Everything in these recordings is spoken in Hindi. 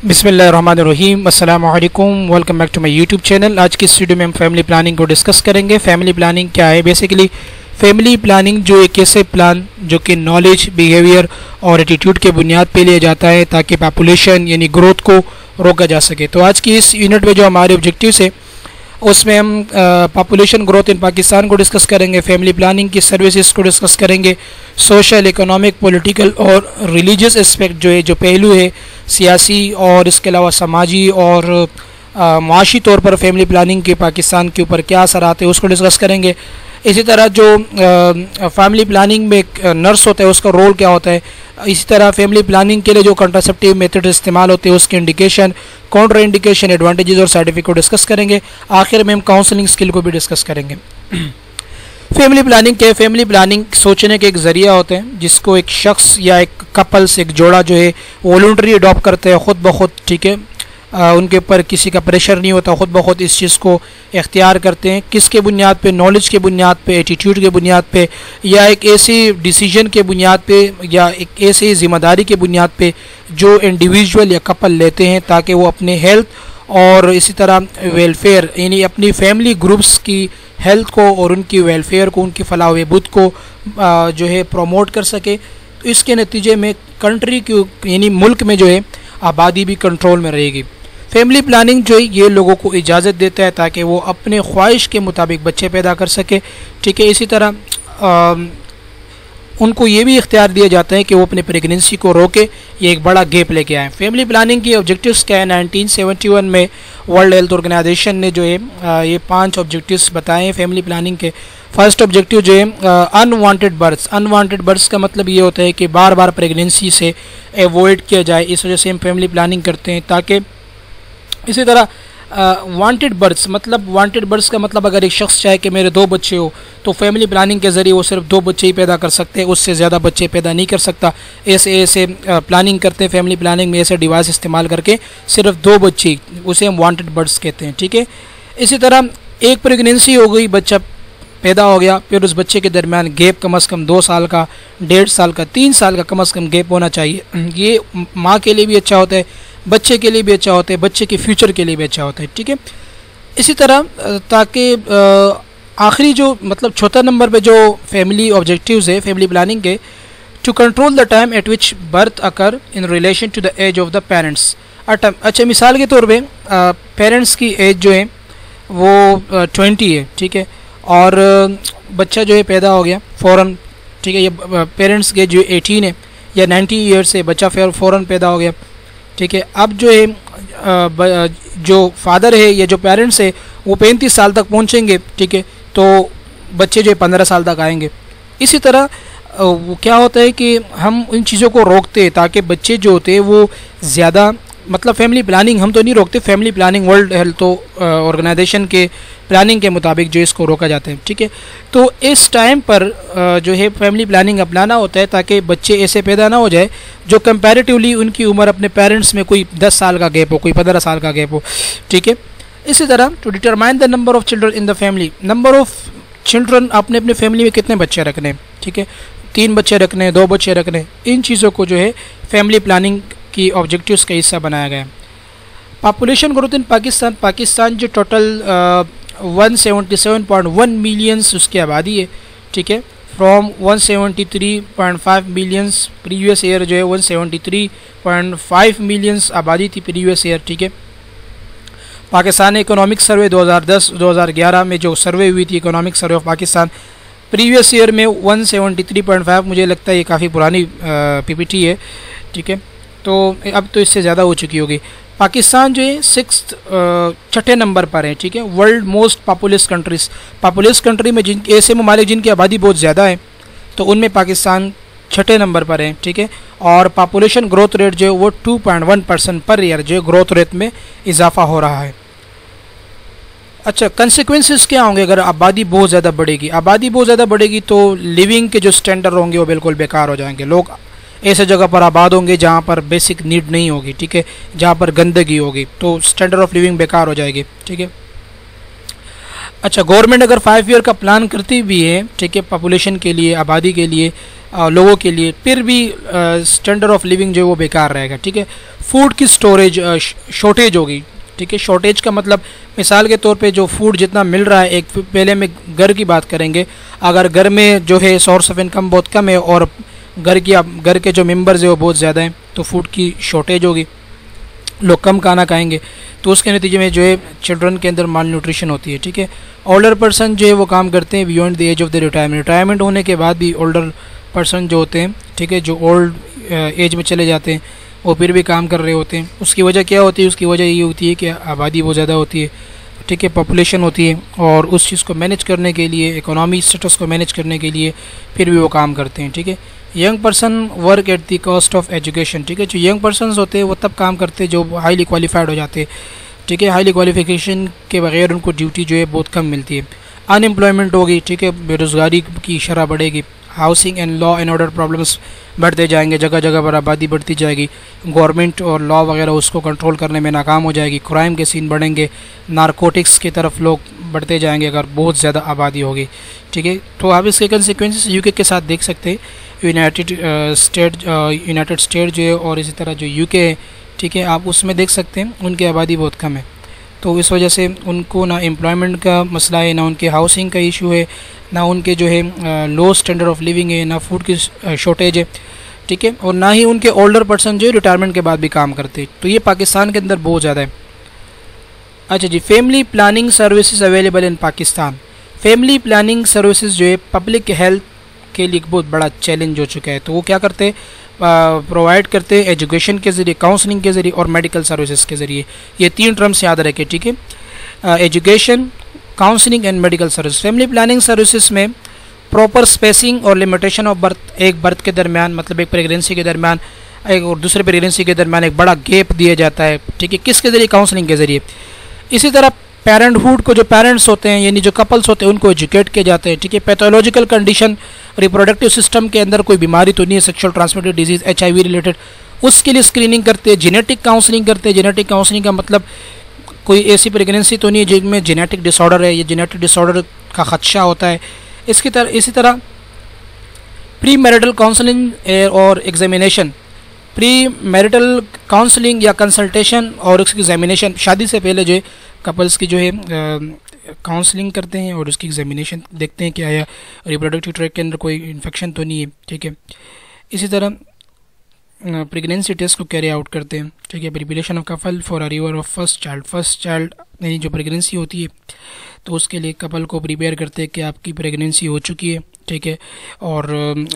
बिस्मिल्लाहिर्रहमानिर्रहीम अस्सलामु अलैकुम, welcome back to my YouTube channel. आज की इस वीडियो में हम फैमिली प्लानिंग को डिस्कस करेंगे। फैमिली प्लानिंग क्या है? बेसिकली फैमिली प्लानिंग जो एक ऐसे प्लान जो कि नॉलेज, बिहेवियर और एटीट्यूड के बुनियाद पे लिया जाता है ताकि पॉपुलेशन यानी ग्रोथ को रोका जा सके। तो आज की इस यूनिट में जो हमारे ऑब्जेक्टिव्स है उसमें हम पॉपुलेशन ग्रोथ इन पाकिस्तान को डिस्कस करेंगे, फैमिली प्लानिंग की सर्विसेज को डिस्कस करेंगे, सोशल, इकोनॉमिक, पॉलिटिकल और रिलीजियस एस्पेक्ट जो है, जो पहलू है सियासी और इसके अलावा समाजी और माशी तौर पर फैमिली प्लानिंग के पाकिस्तान के ऊपर क्या असर आते हैं उसको डिस्कस करेंगे। इसी तरह जो फैमिली प्लानिंग में नर्स होता है उसका रोल क्या होता है, इसी तरह फैमिली प्लानिंग के लिए जो कंट्रासेप्टिव मेथड इस्तेमाल होते हैं उसके इंडिकेशन, काउंटर इंडिकेशन, एडवांटेजेस और साइड इफेक्ट को डिस्कस करेंगे। आखिर में हम काउंसलिंग स्किल को भी डिस्कस करेंगे। फैमिली प्लानिंग क्या है? फैमिली प्लानिंग सोचने के एक ज़रिया होते हैं जिसको एक शख्स या एक कपल्स, एक जोड़ा जो है वॉलंटरी अडॉप्ट करते हैं खुद ब खुद, ठीक है। उनके ऊपर किसी का प्रेशर नहीं होता, खुद ब खुद इस चीज़ को इख्तियार करते हैं। किसके बुनियाद पे? नॉलेज के बुनियाद पे, एटीट्यूड के बुनियाद पे, या एक ऐसी डिसीजन के बुनियाद पे, या एक ऐसी ज़िम्मेदारी के बुनियाद पे जो इंडिविजुअल या कपल लेते हैं ताकि वो अपने हेल्थ और इसी तरह वेलफेयर यानी अपनी फैमिली ग्रुप्स की हेल्थ को और उनकी वेलफेयर को, उनकी फलाह व बहबूद को जो है प्रमोट कर सके। तो इसके नतीजे में कंट्री की यानी मुल्क में जो है आबादी भी कंट्रोल में रहेगी। फैमिली प्लानिंग जो है ये लोगों को इजाज़त देता है ताकि वो अपने ख्वाहिश के मुताबिक बच्चे पैदा कर सके, ठीक है। इसी तरह उनको ये भी इख्तियार दिया जाता है कि वो अपने प्रेगनेंसी को रोके, ये एक बड़ा गैप लेके आए। फैमिली प्लानिंग की ऑब्जेक्टिव्स क्या है? 1971 में वर्ल्ड हेल्थ ऑर्गेनाइजेशन ने जो है ये 5 ऑब्जेक्टिव्स बताए हैं फैमिली प्लानिंग के। फर्स्ट ऑब्जेक्टिव जो है अनवांटेड बर्थ्स। अनवांटेड बर्थ्स का मतलब ये होता है कि बार बार प्रेगनेंसी से एवॉइड किया जाए, इस वजह से हम फैमिली प्लानिंग करते हैं। ताकि इसी तरह वांटेड बर्ड्स, मतलब वांटेड बर्ड्स का मतलब अगर एक शख्स चाहे कि मेरे 2 बच्चे हो तो फैमिली प्लानिंग के ज़रिए वो सिर्फ 2 बच्चे ही पैदा कर सकते हैं, उससे ज़्यादा बच्चे पैदा नहीं कर सकता। ऐसे प्लानिंग करते हैं फैमिली प्लानिंग में, ऐसे डिवाइस इस्तेमाल करके सिर्फ 2 बच्चे, उसे हम वांटेड बर्ड्स कहते हैं, ठीक है। इसी तरह एक प्रेगनेंसी हो गई, बच्चा पैदा हो गया, फिर उस बच्चे के दरमियान गैप कम से कम 2 साल का, 1.5 साल का, 3 साल का कम से कम गैप होना चाहिए। ये माँ के लिए भी अच्छा होता है, बच्चे के लिए भी अच्छा होता है, बच्चे के फ्यूचर के लिए भी अच्छा होता है, ठीक है। इसी तरह ताकि आखिरी जो मतलब चौथा नंबर पे जो फैमिली ऑब्जेक्टिव्स है फैमिली प्लानिंग के, to control the time at which birth occur in relation to the age of the parents. अच्छा, मिसाल के तौर पे पेरेंट्स की एज जो है वो 20 है, ठीक है, और बच्चा जो है पैदा हो गया फ़ौरन, ठीक है। ये पेरेंट्स के जो 18 है या 90 ईयर्स से बच्चा फ़ौरन पैदा हो गया, ठीक है। अब जो है जो फादर है या जो पेरेंट्स है वो 35 साल तक पहुंचेंगे, ठीक है, तो बच्चे जो है 15 साल तक आएंगे। इसी तरह वो क्या होता है कि हम उन चीज़ों को रोकते हैं ताकि बच्चे जो होते हैं वो ज़्यादा, मतलब फैमिली प्लानिंग हम तो नहीं रोकते, family planning world health organisation के प्लानिंग के मुताबिक जो इसको रोका जाता है, ठीक है। तो इस टाइम पर जो है फैमिली प्लानिंग अपनाना होता है ताकि बच्चे ऐसे पैदा ना हो जाए जो कंपैरेटिवली उनकी उम्र अपने पेरेंट्स में कोई 10 साल का गैप हो, कोई 15 साल का गैप हो, ठीक है। इसी तरह to determine the number of children in the family. Number of children, आपने अपनी फैमिली में कितने बच्चे रखने हैं, ठीक है, 3 बच्चे रखने, 2 बच्चे रखने, इन चीज़ों को जो है फैमिली प्लानिंग की ऑब्जेक्टिव्स का हिस्सा बनाया गया है। Population growth in Pakistan. Pakistan जो टोटल 177.1 मिलियंस उसकी आबादी है, ठीक है, फ्रॉम 173.5 मिलियंस प्रीवियस ईयर जो है 173.5 मिलियंस आबादी थी प्रीवियस ईयर, ठीक है। पाकिस्तान इकोनॉमिक सर्वे 2010-2011 में जो सर्वे हुई थी economic survey of Pakistan, previous year में 173.5, मुझे लगता है ये काफ़ी पुरानी पीपीटी है, ठीक है, तो अब तो इससे ज़्यादा हो चुकी होगी। पाकिस्तान जो है 6th 6ठे नंबर पर है, ठीक है, world most populous countries. Populace country में जिन ऐसे ममालिक जिनकी आबादी बहुत ज़्यादा है तो उनमें पाकिस्तान 6ठे नंबर पर है, ठीक है। और पॉपुलेशन ग्रोथ रेट जो है वो 2.1% पर ईयर जो है ग्रोथ रेट में इजाफा हो रहा है। अच्छा, कंसिक्वेंसेस क्या होंगे अगर आबादी बहुत ज़्यादा बढ़ेगी? आबादी बहुत ज़्यादा बढ़ेगी तो लिविंग के जो स्टैंडर्ड होंगे वो बिल्कुल बेकार हो जाएंगे। लोग ऐसे जगह पर आबाद होंगे जहाँ पर बेसिक नीड नहीं होगी, ठीक है, जहाँ पर गंदगी होगी, तो स्टैंडर्ड ऑफ लिविंग बेकार हो जाएगी, ठीक है। अच्छा, गवर्नमेंट अगर 5 ईयर का प्लान करती भी है, ठीक है, पॉपुलेशन के लिए, आबादी के लिए, लोगों के लिए, फिर भी स्टैंडर्ड ऑफ लिविंग जो है वो बेकार रहेगा, ठीक है। फूड की स्टोरेज शॉर्टेज होगी, ठीक है। शॉर्टेज का मतलब मिसाल के तौर पे जो फूड जितना मिल रहा है, एक पहले में घर की बात करेंगे, अगर घर में जो है सोर्स ऑफ इनकम बहुत कम है और घर के जो मेंबर्स है वो बहुत ज़्यादा हैं, तो फूड की शॉर्टेज होगी, लोग कम खाना खाएंगे, तो उसके नतीजे में जो है चिल्ड्रन के अंदर माल न्यूट्रिशन होती है, ठीक है। ओल्डर पर्सन जो है वो काम करते हैं beyond the age of the retirement होने के बाद भी ओल्डर पर्सन जो होते हैं, ठीक है, जो ओल्ड एज में चले जाते हैं, वो फिर भी काम कर रहे होते हैं। उसकी वजह क्या होती है? उसकी वजह ये होती है कि आबादी बहुत ज़्यादा होती है, ठीक है, पॉपुलेशन होती है, और उस चीज़ को मैनेज करने के लिए, इकोनॉमी स्टेटस को मैनेज करने के लिए फिर भी वो काम करते हैं, ठीक है। Young person work at the cost of education, ठीक है। जो यंग पर्सनस होते हैं वो तब काम करते हैं जो हाईली क्वालिफाइड हो जाते हैं, ठीक है। हाईली क्वालिफिकेशन के बगैर उनको ड्यूटी जो है बहुत कम मिलती है। अनएम्प्लॉयमेंट होगी, ठीक है, बेरोज़गारी की शरह बढ़ेगी, housing and law and order problems बढ़ते जाएंगे, जगह जगह पर आबादी बढ़ती जाएगी, गवर्नमेंट और लॉ वगैरह उसको कंट्रोल करने में नाकाम हो जाएगी, क्राइम के सीन बढ़ेंगे, नारकोटिक्स की तरफ लोग बढ़ते जाएंगे अगर बहुत ज़्यादा आबादी होगी, ठीक है। तो आप इसके कंसिक्वेंसेस यूके के साथ देख सकते हैं। यूनाइटेड स्टेट जो है और इसी तरह जो यूके है, ठीक है, आप उसमें देख सकते हैं उनकी आबादी बहुत कम है, तो इस वजह से उनको ना एम्प्लॉयमेंट का मसला है, ना उनके हाउसिंग का इशू है, ना उनके जो है लो स्टैंडर्ड ऑफ लिविंग है, ना फूड की शॉर्टेज है, ठीक है, और ना ही उनके ओल्डर पर्सन जो है रिटायरमेंट के बाद भी काम करते हैं। तो ये पाकिस्तान के अंदर बहुत ज़्यादा है। अच्छा जी, family planning services available in Pakistan. Family planning services जो है पब्लिक हेल्थ के लिए एक बहुत बड़ा चैलेंज हो चुका है। तो वो क्या करते हैं? प्रोवाइड करते हैं एजुकेशन के ज़रिए, काउंसलिंग के ज़रिए और मेडिकल सर्विसेज के ज़रिए। ये 3 टर्म्स याद रखें, ठीक है, education, counselling and medical service. Family planning services में प्रॉपर स्पेसिंग और लिमिटेशन ऑफ बर्थ, एक बर्थ के दरमियान, मतलब एक प्रेगनेंसी के दरमियान एक और दूसरे प्रेगनेंसी के दरमियान एक बड़ा गैप दिया जाता है, ठीक है, किसके ज़रिए? काउंसलिंग के ज़रिए। इसी तरह पेरेंटहुड को जो पेरेंट्स होते हैं यानी जो कपल्स होते हैं उनको एजुकेट किए जाते हैं, ठीक है। पैथोलॉजिकल कंडीशन, रिप्रोडक्टिव सिस्टम के अंदर कोई बीमारी तो नहीं है, sexual transmitted disease, HIV related, उसके लिए स्क्रीनिंग करते हैं। जेनेटिक काउंसलिंग करते हैं। जेनेटिक काउंसलिंग का मतलब कोई ऐसी प्रेगनेंसी तो नहीं है जिनमें जेनेटिक डिसऑर्डर है, या जेनेटिक डिसऑर्डर का खदशा होता है। इसी तरह प्री मैरिटल काउंसलिंग और एग्जामिनेशन, प्री मैरिटल काउंसलिंग या कंसल्टेशन और उसकी एग्जामिनेशन, शादी से पहले जो है कपल्स की जो है काउंसलिंग करते हैं और उसकी एग्जामिनेशन देखते हैं कि आया रिप्रोडक्टिव ट्रैक्ट के अंदर कोई इन्फेक्शन तो नहीं है, ठीक है। इसी तरह प्रेगनेंसी टेस्ट को कैरी आउट करते हैं, ठीक है। Preparation of couple for arrival of first child यानी जो प्रेगनेंसी होती है तो उसके लिए कपल को प्रिपेयर करते हैं कि आपकी प्रेगनेंसी हो चुकी है, ठीक है, और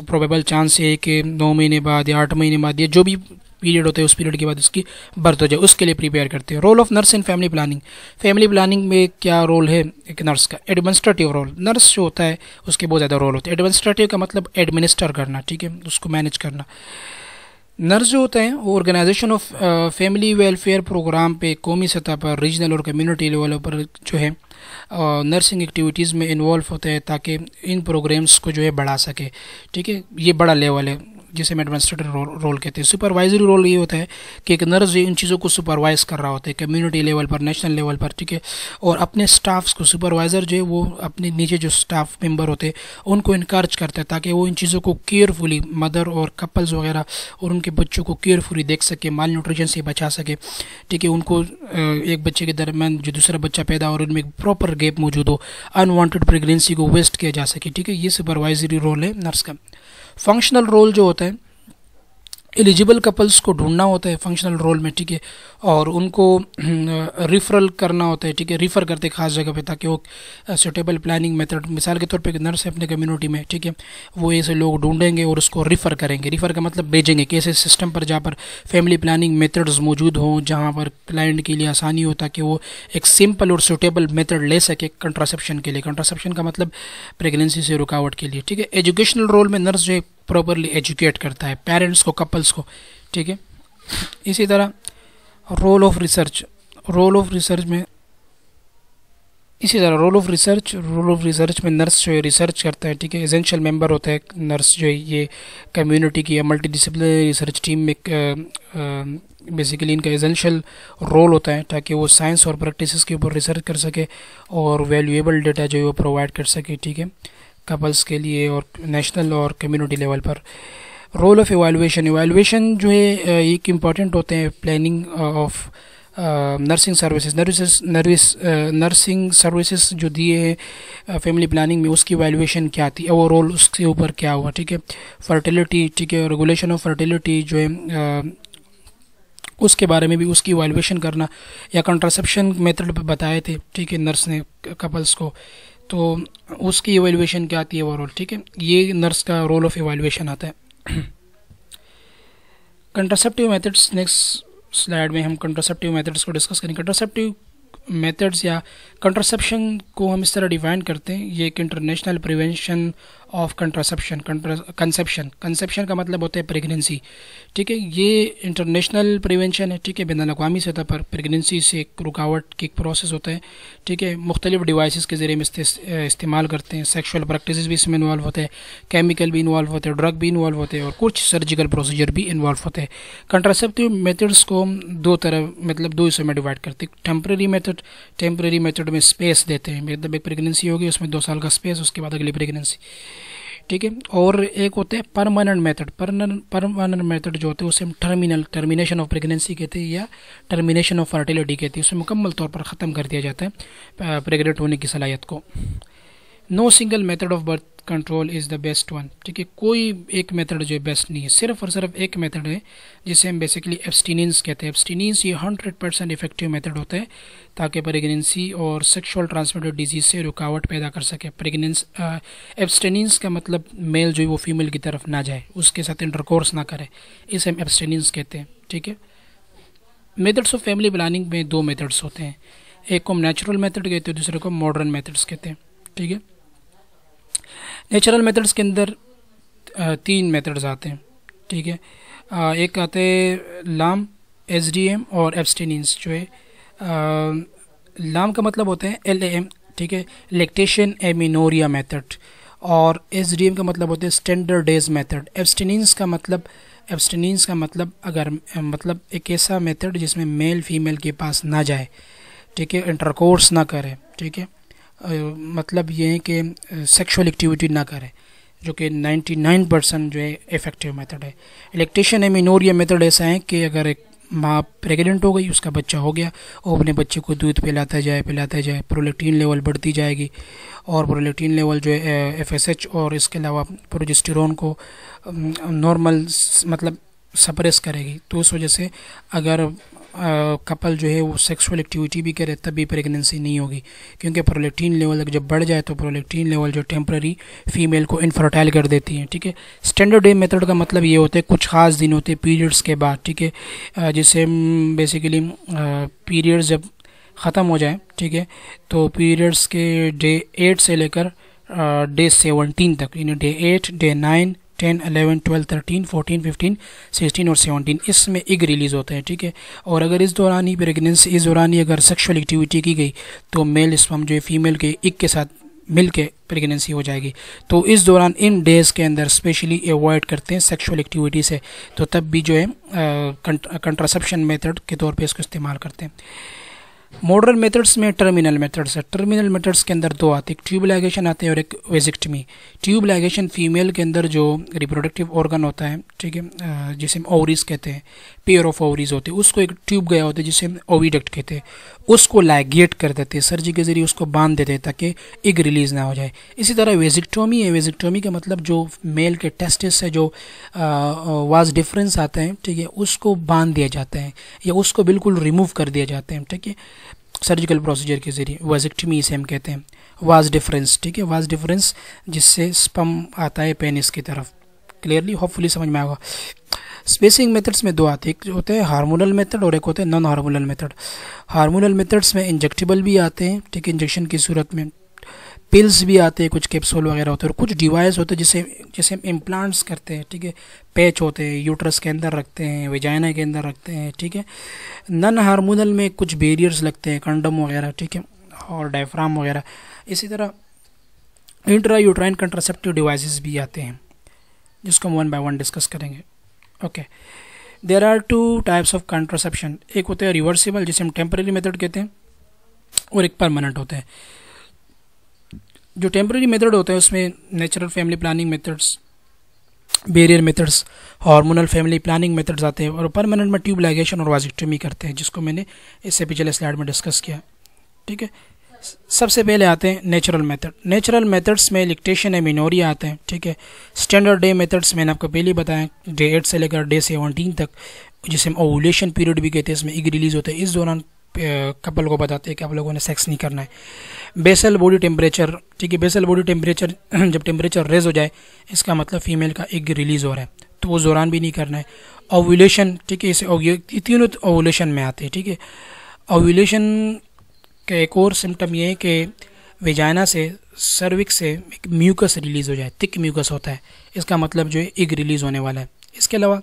प्रोबेबल चांस है कि 9 महीने बाद या 8 महीने बाद या जो भी पीरियड होता है उस पीरियड के बाद उसकी बर्थ हो जाए, उसके लिए प्रिपेयर करते हैं। Role of nurse in family planning. Family planning में क्या रोल है एक नर्स का? Administrative role. नर्स जो होता है उसके बहुत ज़्यादा रोल होता है। एडमिनिस्ट्रेटिव का मतलब एडमिनिस्टर करना, ठीक है, उसको मैनेज करना। नर्स जो होते हैं वो organisation of family welfare programme पे कौमी सतह पर, रीजनल और कम्युनिटी लेवल पर जो है नर्सिंग एक्टिविटीज़ में इन्वॉल्व होते हैं ताकि इन प्रोग्राम्स को जो है बढ़ा सके, ठीक है। ये बड़ा लेवल है जिसे हम एडमिनिस्ट्रेटर रोल कहते हैं। सुपरवाइजरी रोल ये होता है कि एक नर्स इन चीज़ों को सुपरवाइज कर रहा होता है कम्युनिटी लेवल पर, नेशनल लेवल पर, ठीक है, और अपने स्टाफ्स को, सुपरवाइज़र जो है वो अपने नीचे जो स्टाफ मेंबर होते हैं उनको इनकरेज करता है ताकि वो इन चीज़ों को केयरफुली, मदर और कपल्स वगैरह और उनके बच्चों को केयरफुली देख सके, माल न्यूट्रिशन से बचा सके, ठीक है। उनको एक बच्चे के दरमियान जो दूसरा बच्चा पैदा और उनमें एक प्रॉपर गैप मौजूद हो, अनवांटेड प्रेगनेंसी को वेस्ट किया जा सके, ठीक है। ये सुपरवाइजरी रोल है नर्स का। फंक्शनल रोल जो होता है एलिजिबल कपल्स को ढूंढना होता है फंक्शनल रोल में, ठीक है, और उनको रिफरल करना होता है, ठीक है, रिफ़र करते खास जगह पे ताकि वो सुटेबल प्लानिंग मेथड, मिसाल के तौर पे नर्स है अपने कम्युनिटी में, ठीक है, वो ऐसे लोग ढूंढेंगे और उसको रिफ़र करेंगे। रिफ़र का मतलब भेजेंगे कि ऐसे सिस्टम पर जहाँ पर फैमिली प्लानिंग मेथड्स मौजूद हों, जहाँ पर क्लाइंट के लिए आसानी हो ताकि वो एक सिंपल और सुटेबल मेथड ले सके कंट्रासेप्शन के लिए। कंट्रासेप्शन का मतलब प्रेगनेंसी से रुकावट के लिए, ठीक है। एजुकेशनल रोल में नर्स जो है प्रॉपरली एजुकेट करता है पेरेंट्स को, कपल्स को, ठीक है। इसी तरह रोल ऑफ रिसर्च में इसी तरह रोल ऑफ रिसर्च में नर्स जो है रिसर्च करता है, ठीक है, एसेंशियल मेंबर होता है नर्स जो है ये कम्युनिटी की या मल्टी डिसिप्लिनरी रिसर्च टीम में बेसिकली इनका एसेंशियल रोल होता है ताकि वो साइंस और प्रैक्टिसेस के ऊपर रिसर्च कर सके और वैल्यूएबल डेटा जो है वो प्रोवाइड कर सके, ठीक है, कपल्स के लिए और नेशनल और कम्युनिटी लेवल पर। रोल ऑफ एवेलुएशन जो है एक इम्पॉर्टेंट होते हैं प्लानिंग ऑफ नर्सिंग सर्विसेज जो दिए हैं फैमिली प्लानिंग में, उसकी वैल्यूएशन क्या थी, ओवरऑल उसके ऊपर क्या हुआ, ठीक है। फर्टिलिटी, ठीक है, रेगुलेशन ऑफ फर्टिलिटी जो है उसके बारे में भी उसकी वैल्यूएशन करना, या कंट्रासेप्शन मेथड बताए थे, ठीक है, नर्स ने कपल्स को, तो उसकी इवैल्यूएशन क्या आती है ओवरऑल, ठीक है, ये नर्स का रोल ऑफ इवैल्यूएशन आता है। कंट्रासेप्टिव मेथड्स, नेक्स्ट स्लाइड में हम कंट्रासेप्टिव मेथड्स को डिस्कस करेंगे। कंट्रासेप्टिव मेथड्स या कंट्रासेप्शन को हम इस तरह डिफाइन करते हैं, ये एक international prevention of contraception, conception का मतलब होता है प्रेगनेंसी, ठीक है, ये इंटरनेशनल प्रिवेंशन है, ठीक है, बैनुल अक़वामी सतह पर प्रेगनेंसी से एक रुकावट की एक प्रोसेस होता है, ठीक है, मुख्तलिफ डिवाइसेस के ज़रिए में इस्तेमाल करते हैं, सेक्शुअल प्रैक्टिसेस भी इसमें इन्वॉल्व होते हैं, केमिकल भी इन्वॉल्व होते हैं, ड्रग भी इन्वॉल्व होते हैं और कुछ सर्जिकल प्रोसीजर भी इन्वॉल्व होते हैं। कंट्रासेप्टिव मेथड्स को हम दो हिस्सों में डिवाइड करते हैं। टेम्परेरी मेथड में स्पेस देते हैं, मतलब एक प्रेगनेंसी होगी उसमें 2 साल का स्पेस, उसके बाद अगली प्रेगनेंसी, ठीक है। और एक होता है परमानेंट मेथड जो होते हैं उसे हम टर्मिनेशन ऑफ प्रेगनेंसी कहते हैं या टर्मिनेशन ऑफ फर्टिलिटी कहते हैं, उसे मुकम्मल तौर पर ख़त्म कर दिया जाता है प्रेग्नेंट होने की सलाहियत को। No single method of birth control is the best one, ठीक है, कोई एक मेथड जो है बेस्ट नहीं है, सिर्फ और सिर्फ एक मेथड है जिसे हम बेसिकली एब्सटीनेंस कहते हैं। एब्सटीनेंस ये 100% इफेक्टिव मेथड होता है ताकि प्रेगनेंसी और सेक्सुअल ट्रांसमिटेड डिजीज से रुकावट पैदा कर सके। एब्सटेनेंस का मतलब मेल जो है वो फीमेल की तरफ ना जाए, उसके साथ इंटरकोर्स ना करे, इसे हम एब्सटेनेंस कहते हैं, ठीक है। मेथड्स ऑफ फैमिली प्लानिंग में 2 मेथड्स होते हैं, एक को हम नेचुरल मेथड कहते हैं, दूसरे को मॉडर्न मेथड्स कहते हैं, ठीक है। नेचुरल मेथड्स के अंदर 3 मेथड्स आते हैं, ठीक है, एक आते हैं लाम, एसडीएम और एब्सटेनेंस जो है। लाम का मतलब होता है LAM, ठीक है, लैक्टेशन एमिनोरिया मेथड, और एसडीएम का मतलब होता है स्टैंडर्डाइज्ड मेथड। एब्सटेनेंस का मतलब अगर मतलब एक ऐसा मेथड जिसमें मेल फीमेल के पास ना जाए, ठीक है, इंटरकोर्स ना करे, ठीक है, मतलब ये है कि सेक्सुअल एक्टिविटी ना करे, जो कि 99% जो है इफेक्टिव मेथड है। लैक्टेशन एमिनोरिया मेथड ऐसा है कि अगर एक माँ प्रेग्नेंट हो गई, उसका बच्चा हो गया, और अपने बच्चे को दूध पिलाता जाए, प्रोलैक्टिन लेवल बढ़ती जाएगी, और प्रोलैक्टिन लेवल जो है FSH और इसके अलावा प्रोजेस्टेरोन को नॉर्मल मतलब सप्रेस करेगी, तो उस वजह से अगर कपल जो है वो सेक्सुअल एक्टिविटी भी करे तब भी प्रेगनेंसी नहीं होगी, क्योंकि प्रोलैक्टिन लेवल जब बढ़ जाए तो प्रोलैक्टिन लेवल जो टेम्पररी फीमेल को इनफर्टाइल कर देती है, ठीक है। स्टैंडर्ड मेथड का मतलब ये होता है कुछ खास दिन होते हैं पीरियड्स के बाद, ठीक है, जिसे बेसिकली पीरियड्स जब ख़त्म हो जाए, ठीक है, तो पीरियड्स के डे 8 से लेकर डे 17 तक, यानी डे 8, डे 9, 10, 11, 12, 13, 14, 15, 16 और 17 इसमें एग रिलीज़ होते हैं, ठीक है। और अगर इस दौरान ही प्रेगनेंसी, इस दौरान ही अगर सेक्सुअल एक्टिविटी की गई तो मेल स्पर्म जो है फीमेल के एग के साथ मिल के प्रेगनेंसी हो जाएगी। तो इस दौरान इन डेज़ के अंदर स्पेशली अवॉइड करते हैं सेक्सुअल एक्टिविटी से, तो तब भी जो है कंट्रासेप्शन मेथड के तौर पर इसको इस्तेमाल करते हैं। मॉडर्न मेथड्स में टर्मिनल मेथड्स है। टर्मिनल मेथड्स के अंदर 2 आते हैं, एक ट्यूब लाइगेशन आते हैं और एक वेजिक्टमी। ट्यूब लाइगेशन फीमेल के अंदर जो रिप्रोडक्टिव ऑर्गन होता है, ठीक है, जिसे हम ओवरीज कहते हैं, पेयर ऑफ ओवरीज होते हैं, उसको एक ट्यूब गया होता है जिसे हम ओविडक्ट कहते हैं, उसको लाइगेट कर देते हैं, सर्जरी के जरिए उसको बांध देते हैं ताकि एग रिलीज ना हो जाए। इसी तरह वेजिक्टोमी है। वेजिक्टोमी का मतलब जो मेल के टेस्टिस से जो वाज डिफरेंस आता है, ठीक है, उसको बांध दिया जाता है या उसको बिल्कुल रिमूव कर दिया जाते हैं, ठीक है, सर्जिकल प्रोसीजर के जरिए। वेजिक्टमी इसे हम कहते हैं। वाज डिफरेंस, ठीक है, वाज डिफरेंस जिससे स्पर्म आता है पेनिस की तरफ। क्लियरली होपफुली समझ में आएगा। स्पेसिंग मेथड्स में 2 आते हैं, एक होते हैं हार्मोनल मेथड और एक होते हैं non hormonal method. Hormonal methods में इंजेक्टेबल भी आते हैं, ठीक है, इंजेक्शन की सूरत में, पिल्स भी आते हैं, कुछ कैप्सूल वगैरह होते हैं, और कुछ डिवाइस होते हैं जिसे हम इम्प्लांट्स करते हैं, ठीक है, पैच होते हैं, यूट्रस के अंदर रखते हैं, वेजाइना के अंदर रखते हैं, ठीक है। नॉन हार्मोनल में कुछ बैरियर्स लगते हैं, कंडम वगैरह, ठीक है, और डायफ्राम वगैरह। इसी तरह इंट्रा यूट्राइन कंट्रासेप्टिव डिवाइसेस भी आते हैं, जिसको हम वन बाय वन डिस्कस करेंगे। Okay, there are two types of contraception. एक होता है रिवर्सिबल, जिसे हम टेम्परेरी मेथड कहते हैं, और एक परमानेंट होता है। जो टेम्परेरी मेथड होता है उसमें natural family planning methods, barrier methods, hormonal family planning methods आते हैं, और परमानेंट में ट्यूब लाइगेशन और वाजिक्टमी करते हैं, जिसको मैंने इससे पिछले स्लाइड में डिस्कस किया। ठीक है, सबसे पहले आते हैं नेचुरल मेथड। नेचुरल मेथड्स में लैक्टेशन एमिनोरिया आते हैं। ठीक है, स्टैंडर्ड डे मेथड्स मैंने आपको पहले बताया, डे 8 से लेकर डे 17 तक, जिसे हम ओवुलेशन पीरियड भी कहते हैं, इसमें एग रिलीज होता है। इस दौरान कपल को बताते हैं कि आप लोगों ने सेक्स नहीं करना है। बेसल बॉडी टेम्परेचर, ठीक है, बेसल बॉडी टेम्परेचर जब टेम्परेचर रेज हो जाए, इसका मतलब फीमेल का एग रिलीज हो रहा है, तो उस दौरान भी नहीं करना है। ओवुलेशन, ठीक है, इसे तीनों ओवुलेशन में आते हैं। ठीक है, ओवुलेशन का एक और सिम्टम ये है कि वेजाइना से, सर्विक्स से एक म्यूकस रिलीज हो जाए, थिक म्यूकस होता है, इसका मतलब जो है एग रिलीज होने वाला है। इसके अलावा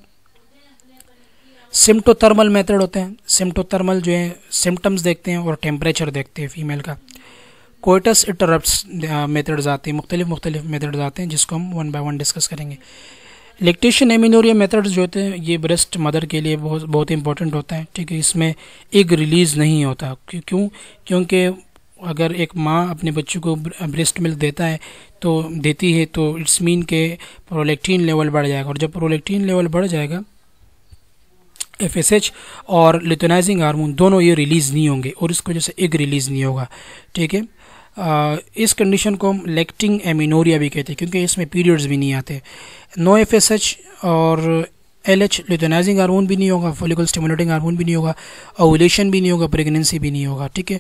सिम्टोथर्मल मेथड होते हैं। सिम्टोथर्मल जो है सिम्टम्स देखते हैं और टेम्परेचर देखते हैं फीमेल का। कोइटस इंटरप्ट्स मेथड्स आते हैं, मुख्तलिफ मेथड्स आते हैं, जिसको हम वन बाय वन डिस्कस करेंगे। लैक्टेशन एमिनोरिया मेथड्स जो होते हैं, ये ब्रेस्ट मदर के लिए बहुत इंपॉर्टेंट होता है। ठीक है, इसमें एग रिलीज़ नहीं होता। क्यों? क्योंकि अगर एक माँ अपने बच्चों को ब्रेस्ट मिल्क देती है तो इट्स मीन के प्रोलैक्टिन लेवल बढ़ जाएगा, और जब प्रोलैक्टिन लेवल बढ़ जाएगा, FSH और लुटेनाइजिंग हार्मोन दोनों ये रिलीज़ नहीं होंगे, और इसकी वजह से एग रिलीज़ नहीं होगा। ठीक है, इस कंडीशन को हम लैक्टिंग एमिनोरिया भी कहते हैं, क्योंकि इसमें पीरियड्स भी नहीं आते। नो FSH और LH, लुटेनाइजिंग हार्मोन भी नहीं होगा, फॉलिकल स्टिमुलेटिंग हार्मोन भी नहीं होगा, ओवुलेशन भी नहीं होगा, प्रेगनेंसी भी नहीं होगा। ठीक है,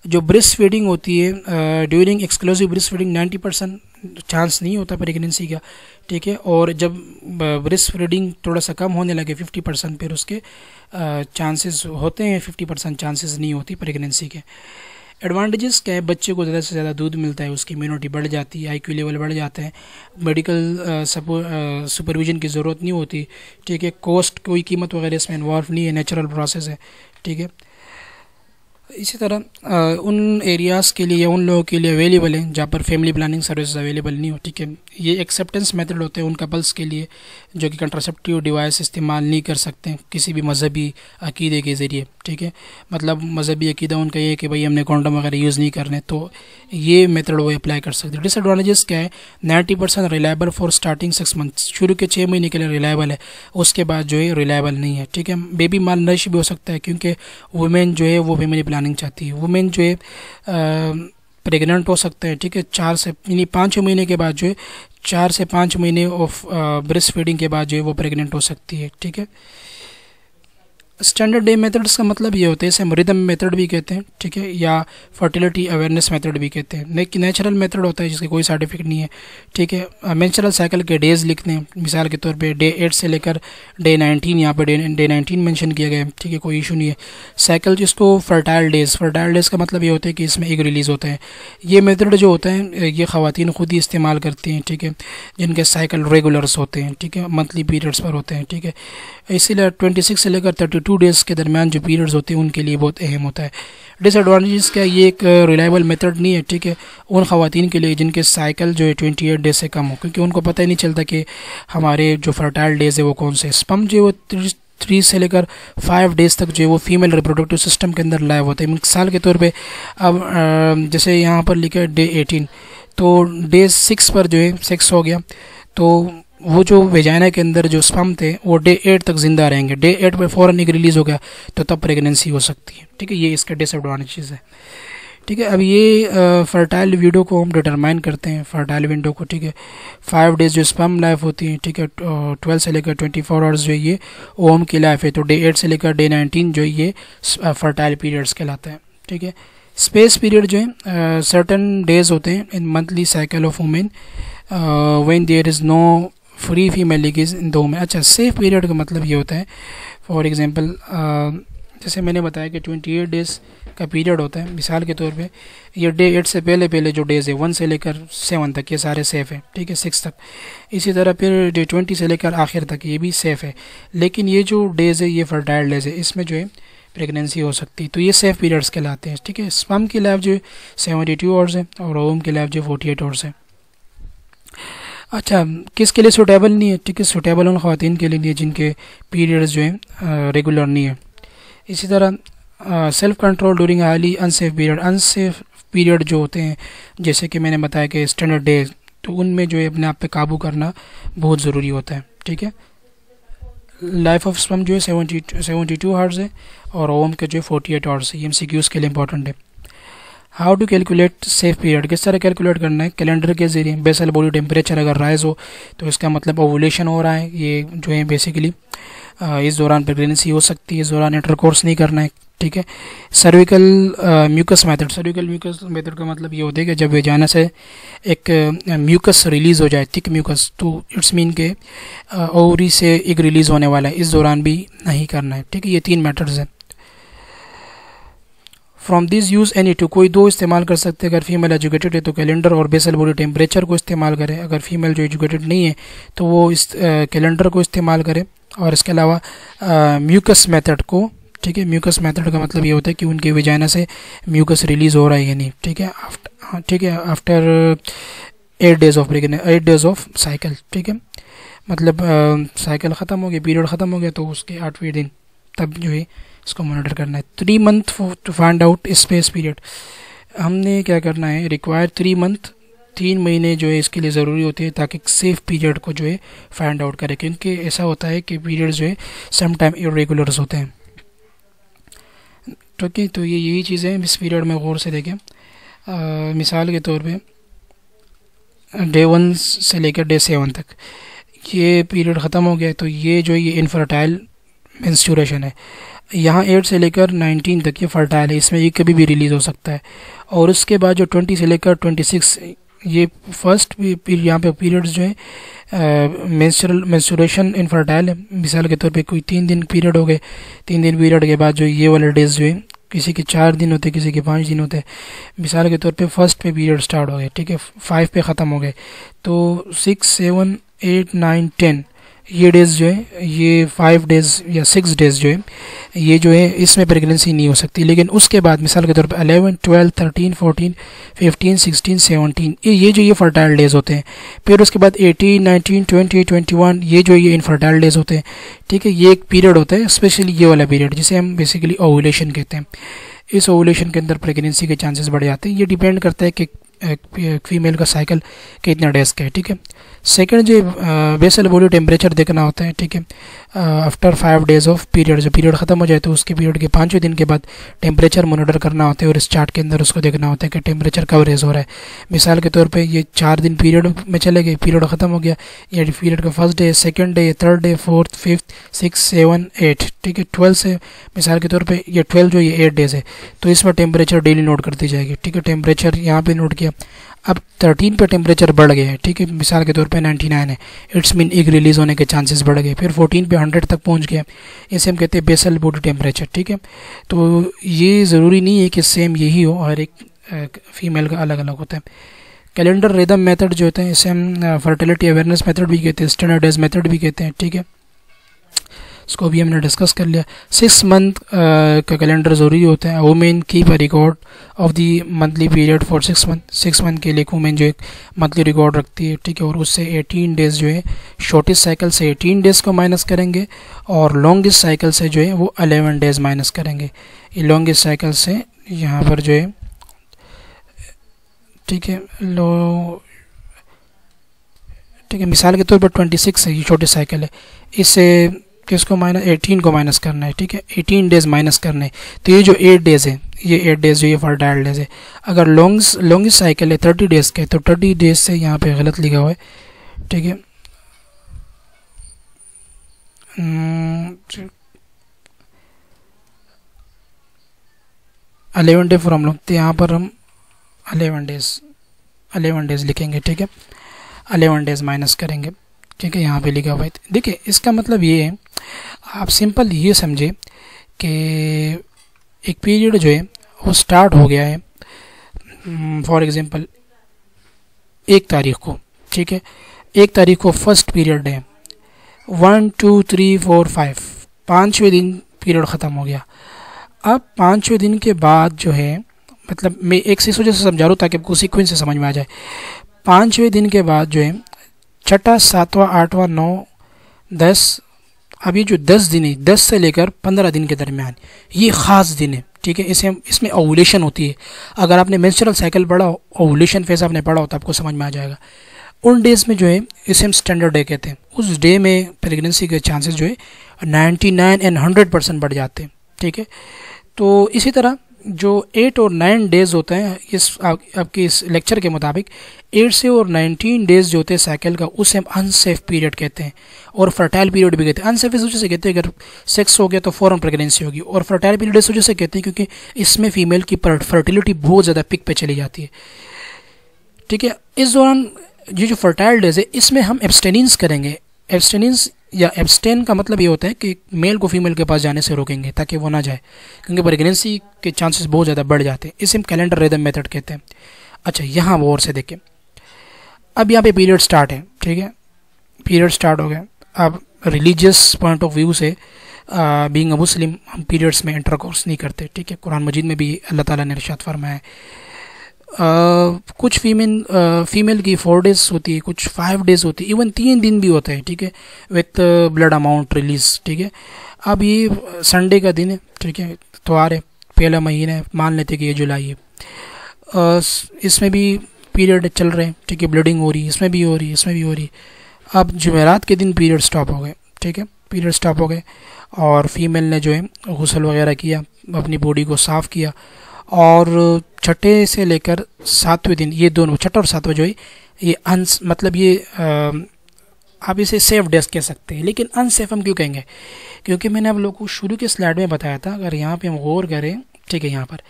जो ब्रेस्ट फीडिंग होती है, during exclusive breast feeding 90% chance नहीं होता प्रेगनेंसी का। ठीक है, और जब ब्रेस्ट फीडिंग थोड़ा सा कम होने लगे 50%, फिर उसके चांसेस होते हैं, 50% चांसेस नहीं होती प्रेगनेंसी के। एडवांटेजेस क्या है? बच्चे को ज़्यादा से ज़्यादा दूध मिलता है, उसकी इम्यूनिटी बढ़ जाती है, IQ लेवल बढ़ जाता है, मेडिकल सुपरविजन की ज़रूरत नहीं होती। ठीक है, कॉस्ट कोई कीमत वगैरह इसमें इन्वॉल्व नहीं है, नेचुरल प्रोसेस है। ठीक है, इसी तरह उन एरियाज़ के लिए या उन लोगों के लिए अवेलेबल हैं जहाँ पर फैमिली प्लानिंग सर्विसेज अवेलेबल नहीं हो। ठीक है, ये एक्सेप्टेंस मेथड होते हैं उन कपल्स के लिए जो कि कंट्रासेप्टिव डिवाइस इस्तेमाल नहीं कर सकते हैं किसी भी मजहबी अकीदे के ज़रिए। ठीक है, मतलब मजहबी अकीदा उनका ये है कि भाई हमने कॉन्डम वगैरह यूज़ नहीं करने, तो ये मेथड वो अप्लाई कर सकते हैं। डिसएडवांटेजेस क्या है? 90% रिलायबल फॉर स्टार्टिंग 6 मंथ्स, शुरू के 6 महीने के लिए रिलायबल है, उसके बाद जो है रिलायबल नहीं है। ठीक है, बेबी माल नरिश भी हो सकता है, क्योंकि वुमेन जो है वो फैमिली प्लानिंग चाहती है। वुमेन जो है प्रेग्नेंट हो सकते हैं। ठीक है, 4 से 5 महीने के बाद जो है 4 से 5 महीने ऑफ ब्रेस्ट फीडिंग के बाद जो है वो प्रेग्नेंट हो सकती है। ठीक है, स्टैंडर्ड डे मेथड्स का मतलब ये होता है, इसे हम रिदम मेथड भी कहते हैं। ठीक है, या फर्टिलिटी अवेयरनेस मेथड भी कहते हैं। नेचुरल मेथड होता है जिसके कोई साइड इफेक्ट नहीं है। ठीक है, मेंस्ट्रुअल साइकिल के डेज लिखते हैं, मिसाल के तौर पे डे 8 से लेकर डे 19, यहाँ पे डे 19 मेंशन किया गया है। ठीक है, कोई इशू नहीं है। साइकिल जिसको फर्टाइल डेज का मतलब ये होता है कि इसमें एग रिलीज़ होता है। ये मेथड जो होता है ये ख़वातीन खुद ही इस्तेमाल करती हैं। ठीक है, जिनके साइकिल रेगुलर्स होते हैं। ठीक है, मंथली पीरियड्स पर होते हैं। ठीक है, इसीलिए 26 से लेकर 32 डेज़ के दरमियान जो पीरियड्स होते हैं उनके लिए बहुत अहम होता है। डिसएडवांटेजेस क्या? ये एक रिलायबल मेथड नहीं है। ठीक है, उन ख़वातीन के लिए जिनके साइकिल जो है 28 डेज से कम हो, क्योंकि उनको पता ही नहीं चलता कि हमारे जो फर्टाइल डेज़ है वो कौन से। स्पर्म जो है वो 3 से लेकर 5 डेज़ तक जो है वो फीमेल रिप्रोडक्टिव सिस्टम के अंदर लाइव होते हैं। मिसाल के तौर पे अब जैसे यहाँ पर लिखा है डे 18, तो डे 6 पर जो है सेक्स हो गया, तो वो जो वेजाइना के अंदर जो स्पर्म थे वो डे 8 तक जिंदा रहेंगे। डे 8 पे फ़ौरन एक रिलीज़ हो गया तो तब प्रेगनेंसी हो सकती है। ठीक है, ये इसका डिसएडवांटेजेस है। ठीक है, अब ये फर्टाइल विंडो को हम डिटरमाइन करते हैं, फर्टाइल विंडो को। ठीक है, 5 डेज़ जो स्पर्म लाइफ होती है। ठीक है, 12 से लेकर 24 आवर्स जो है ये ओम की लाइफ है, तो डे 8 से लेकर डे 19 जो है ये फर्टाइल पीरियड्स कहलाता है। ठीक है, स्पेस पीरियड जो है सर्टन डेज होते हैं in monthly cycle of women when there is no free female leakage in the women. अच्छा, सेफ पीरियड का मतलब ये होता है, फॉर एग्जांपल जैसे मैंने बताया कि 28 डेज़ का पीरियड होता है। मिसाल के तौर पे ये डे 8 से पहले जो डेज़ है 1 से लेकर 7 तक ये सारे सेफ़ है। ठीक है, 6 तक। इसी तरह फिर डे 20 से लेकर आखिर तक ये भी सेफ़ है। लेकिन ये जो डेज़ है ये फर्टाइल डेज़ है, इसमें जो है प्रेगनेंसी हो सकती है। तो ये सेफ पीरियड्स कहलाते हैं, ठीक है। स्पर्म की लाइफ जो है 72 आवर्स है और ओवम की लाइफ जो 48 आवर्स है। अच्छा, किसके लिए सूटेबल नहीं है, ठीक है, सूटेबल उन ख़वातीन के लिए नहीं है जिनके पीरियड्स जो है रेगुलर नहीं है। इसी तरह self control during highly unsafe period, unsafe period जो होते हैं जैसे कि मैंने बताया कि स्टैंडर्ड डेज, तो उनमें जो है अपने आप पे काबू करना बहुत ज़रूरी होता है, ठीक है। लाइफ ऑफ स्पर्म जो है 72 आवर्स है और ओवम के जो है 48 आवर्स है। ये MCQs के लिए इंपॉर्टेंट है। How to calculate safe period, किस तरह कैलकुलेट करना है, कैलेंडर के ज़रिए। बेसल बॉडी टेम्परेचर अगर राइज हो तो इसका मतलब ओवुलेशन हो रहा है, ये जो है बेसिकली इस दौरान प्रेगनेंसी हो सकती है, इस दौरान इंटरकोर्स नहीं करना है, ठीक है। Cervical mucus method, cervical mucus method का मतलब ये होता है कि जब वेजाना से एक म्यूकस रिलीज़ हो जाए, थिक म्यूकस, तो इट्स मीन के ओवरी से एक रिलीज़ होने वाला है, इस दौरान भी नहीं करना है, ठीक है। ये 3 मेथड्स हैं। From this use any two, कोई 2 इस्तेमाल कर सकते हैं। अगर फीमेल एजुकेटेड है तो कैलेंडर और बेसल बॉडी टेम्परेचर को इस्तेमाल करें। अगर फीमेल जो एजुकेटेड नहीं है तो वो इस कैलेंडर को इस्तेमाल करें। और इसके अलावा म्यूकस मेथड को, ठीक है। म्यूकस मेथड का मतलब ये होता है कि उनके वेजाइना से म्यूकस रिलीज़ हो रहा है या नहीं, ठीक है। ठीक है, आफ्टर 8 डेज ऑफ साइकिल, ठीक है। मतलब साइकिल ख़त्म हो गया, पीरियड ख़त्म हो गया तो उसके 8वें दिन तब जो है इसको मॉनिटर करना है। 3 month to find out space period, हमने क्या करना है, रिक्वायर 3 मंथ, 3 महीने जो है इसके लिए ज़रूरी होते हैं ताकि सेफ पीरियड को जो है फाइंड आउट करें। क्योंकि ऐसा होता है कि पीरियड जो है सम टाइम इरेगुलर्स होते हैं, ठीक है। तो ये यही चीज़ें इस पीरियड में गौर से देखें। मिसाल के तौर पे डे 1 से लेकर डे 7 तक ये पीरियड ख़त्म हो गया, तो ये जो ये इनफर्टाइल मेंस्ट्रुएशन है। यहाँ 8 से लेकर 19 तक ये फर्टाइल है, इसमें ये कभी भी रिलीज़ हो सकता है। और उसके बाद जो 20 से लेकर 26, ये फर्स्ट यहाँ पे पीरियड्स जो है मेंस्ट्रुएशन इनफर्टाइल है। मिसाल के तौर पे कोई 3 दिन पीरियड हो गए, 3 दिन पीरियड के बाद जो ये वाले डेज जो है किसी के 4 दिन होते हैं, किसी के 5 दिन होते हैं। मिसाल के तौर पे फर्स्ट पे पीरियड स्टार्ट हो गए, ठीक है, 5 पे ख़त्म हो गए, तो 6, 7, 8, 9, 10 ये डेज़ जो है, ये 5 डेज़ या 6 डेज़ जो है ये जो है इसमें प्रेगनेंसी नहीं हो सकती। लेकिन उसके बाद मिसाल के तौर पे 11, 12, 13, 14, 15, 16, 17 ये जो ये फर्टाइल डेज़ होते हैं। फिर उसके बाद 18, 19, 20, 21 ये जो ये इनफर्टाइल डेज़ होते हैं, ठीक है। ये एक पीरियड होता है, स्पेशली ये वाला पीरियड जिसे हम बेसिकली ओवुलेशन कहते हैं। इस ओवुलेशन के अंदर प्रेगनेंसी के चांसेस बढ़ जाते हैं। ये डिपेंड करता है कि फीमेल का साइकिल कितना डेज का है, ठीक है। सेकंड जो बेसल बॉडी टेम्परेचर देखना होता है, ठीक है। आफ्टर 5 डेज ऑफ पीरियड, जब पीरियड ख़त्म हो जाए तो उसके पीरियड के 5वें दिन के बाद टेम्परेचर मॉनिटर करना होता है और इस चार्ट के अंदर उसको देखना होता है कि टेम्परेचर कब रेज हो रहा है। मिसाल के तौर पे ये 4 दिन पीरियड में चले गए, पीरियड ख़त्म हो गया, ये पीरियड का first day, second day, third day, 4th, 5th, 6, 7, 8, ठीक है। 12 से मिसाल के तौर पे ये 12 जो ये 8 डेज है, तो इसमें टेम्परेचर डेली नोट कर दी जाएगी, ठीक है। टेम्परेचर यहाँ पे नोट किया। अब 13 पे टेम्परेचर बढ़ गया है, ठीक है, मिसाल के तौर पे 99 है, इट्स मीन एक रिलीज़ होने के चांसेस बढ़ गए। फिर 14 पे 100 तक पहुंच गया, इसे हम कहते हैं बेसल बॉडी टेम्परेचर, ठीक है। तो ये ज़रूरी नहीं है कि सेम यही हो, हर एक फीमेल का अलग अलग होता है। कैलेंडर रिदम मेथड जो होते हैं इसे हम फर्टिलिटी अवेयरनेस मेथड भी कहते हैं, स्टैंडर्ड डेज मेथड भी कहते हैं, ठीक है। इसको भी हमने डिस्कस कर लिया। 6 मंथ का कैलेंडर ज़रूरी होता है। Women keep a record of the monthly period for 6 month, 6 month के लिए वुमेन जो एक मंथली रिकॉर्ड रखती है, ठीक है। और उससे 18 डेज़ जो है शॉर्टेस्ट साइकिल से 18 डेज़ को माइनस करेंगे और लॉन्गेस्ट साइकिल से जो है वो 11 डेज़ माइनस करेंगे। ये लॉन्गेस्ट साइकिल से यहाँ पर जो है, ठीक है, ठीक है, मिसाल के तौर पर 26 है, ये छोटी साइकिल है, इससे किसको माइनस 18 को माइनस करना है, ठीक है, 18 डेज़ माइनस करने हैं। तो ये जो 8 डेज़ है, ये 8 डेज़ जो ये फर्टाइल डेज़ है। अगर लॉन्गेस्ट साइकिल है 30 डेज़ के, तो 30 डेज़ से यहाँ पे गलत लिखा हुआ है, ठीक है। 11 डे फ्रॉम लॉन्ग, तो यहाँ पर हम 11 डेज़ लिखेंगे, ठीक है, 11 डेज़ माइनस करेंगे, ठीक है, यहाँ पे लिखा हुआ है। देखिए इसका मतलब ये है, आप सिंपल ये समझे कि एक पीरियड जो है वो स्टार्ट हो गया है फॉर एग्जांपल 1 तारीख को, ठीक है, 1 तारीख को फर्स्ट पीरियड है, 1, 2, 3, 4, 5 5वें दिन पीरियड ख़त्म हो गया। अब 5वें दिन के बाद जो है, मतलब मैं एक से वजह से समझा रहा हूँ ताकि आपको सीक्वेंस से समझ में आ जाए। 5वें दिन के बाद जो है छठा, 7वां, 8वां, 9, 10, अब ये जो 10 दिन है, 10 से लेकर 15 दिन के दरमियान ये ख़ास दिन है, ठीक है। इसमें ओवुलेशन होती है। अगर आपने मेंस्ट्रुअल साइकिल पढ़ा हो, ओवुलेशन फेज आपने पढ़ा हो, तो आपको समझ में आ जाएगा। उन डेज़ में जो है इसे हम स्टैंडर्ड डे कहते हैं। उस डे में प्रेगनेंसी के चांसेस जो है 99 एंड 100% बढ़ जाते हैं, ठीक है। तो इसी तरह जो 8 और 9 डेज़ होते हैं, आपके इस लेक्चर के मुताबिक 8 से और 19 डेज़ जो होते हैं साइकिल का, उसे हम अनसेफ पीरियड कहते हैं और फर्टाइल पीरियड भी कहते हैं। अनसेफ इस वजह से कहते हैं अगर सेक्स हो गया तो फ़ौरन प्रेगनेंसी होगी, और फर्टाइल पीरियड इस वजह से कहते हैं क्योंकि इसमें फीमेल की फर्टिलिटी बहुत ज़्यादा पिक पे चली जाती है, ठीक है। इस दौरान ये जो फर्टाइल डेज है इसमें हम एब्सटेनेंस करेंगे। एब्सटेनेंस या एब्सटेन का मतलब ये होता है कि मेल को फीमेल के पास जाने से रोकेंगे ताकि वो ना जाए, क्योंकि प्रेगनेंसी के चांसेस बहुत ज़्यादा बढ़ जाते हैं। इसे हम कैलेंडर रिदम मेथड कहते हैं। अच्छा, यहाँ वो और से देखें, अब यहाँ पे पीरियड स्टार्ट है, ठीक है। पीरियड स्टार्ट हो गया। अब रिलीजियस पॉइंट ऑफ व्यू से बीइंग अ मुस्लिम हम पीरियड्स में इंटरकोर्स नहीं करते, ठीक है। कुरान मजीद में भी अल्लाह ताला ने इरशाद फरमाया है। कुछ फीमेल की 4 डेज़ होती है, कुछ 5 डेज़ होती है, इवन 3 दिन भी होते हैं, ठीक है, विथ ब्लड अमाउंट रिलीज, ठीक है। अब ये संडे का दिन है, ठीक है, इतवार है, पहला महीना है, मान लेते कि ये जुलाई है। इसमें भी पीरियड चल रहे हैं, ठीक है, ब्लीडिंग हो रही है, इसमें भी हो रही है, इसमें भी हो रही है। अब जुमेरात के दिन पीरियड स्टॉप हो गए, ठीक है, पीरियड स्टॉप हो गए, और फीमेल ने जो है गुस्ल वगैरह किया, अपनी बॉडी को साफ़ किया, और छठे से लेकर 7वें दिन, ये दोनों छठा और 7वां जो है ये मतलब ये आप इसे सेफ डेज कह सकते हैं। लेकिन अनसेफ हम क्यों कहेंगे? क्योंकि मैंने आप लोगों को शुरू के स्लाइड में बताया था, अगर यहाँ पे हम गौर करें, ठीक है, यहाँ पर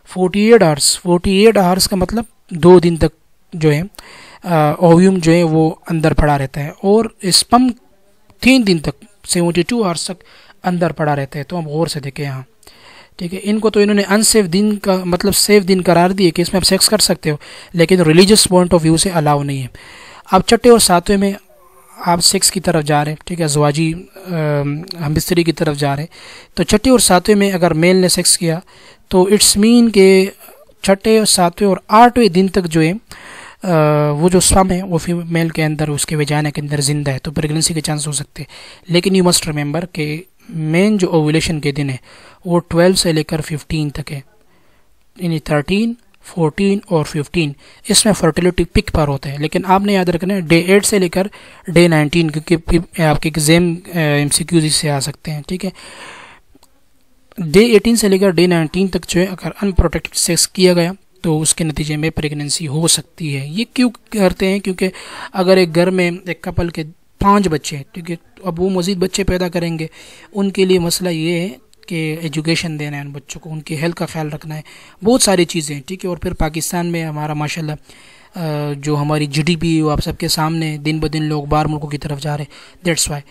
48 आवर्स का मतलब 2 दिन तक जो है ओव्यूम जो है वो अंदर पड़ा रहता है, और स्पर्म 3 दिन तक 72 आवर्स तक अंदर पड़ा रहता है। तो हम गौर से देखें यहाँ, ठीक है। इनको तो इन्होंने अनसेफ दिन का मतलब सेफ दिन करार दिए कि इसमें आप सेक्स कर सकते हो, लेकिन रिलीजियस पॉइंट ऑफ व्यू से अलाउ नहीं है। अब छठे और 7वें में आप सेक्स की तरफ जा रहे हैं, ठीक है, ज़वाजी हम बिस्तरी की तरफ जा रहे हैं, तो छठे और 7वें में अगर मेल ने सेक्स किया तो इट्स मीन के छठे और 7वें और 8वें दिन तक जो है वो जो स्पर्म है वो फीमेल के अंदर, उसके वेजाइना के अंदर जिंदा है, तो प्रेगनेंसी के चांस हो सकते हैं। लेकिन यू मस्ट रिमेंबर कि मेन जो ओवुलेशन के दिन है वो 12 से लेकर 15 तक है, यानी 13, 14 और 15, इसमें फर्टिलिटी पिक पर होता है। लेकिन आपने याद रखना है डे 8 से लेकर डे 19, क्योंकि आपके एग्जाम MCQs से आ सकते हैं, ठीक है। डे 18 से लेकर डे 19 तक जो है अगर अनप्रोटेक्टेड सेक्स किया गया तो उसके नतीजे में प्रेगनेंसी हो सकती है। ये क्यों करते हैं? क्योंकि अगर एक घर में एक कपल के 5 बच्चे हैं, ठीक है, अब वो मज़ीद बच्चे पैदा करेंगे, उनके लिए मसला ये है कि एजुकेशन देना है उन बच्चों को, उनकी हेल्थ का ख्याल रखना है, बहुत सारी चीज़ें, ठीक है। और फिर पाकिस्तान में हमारा माशाल्लाह जो हमारी GDP वो आप सबके सामने, दिन ब दिन लोग बाहर मुल्कों की तरफ जा रहे हैं, दैट्स वाई।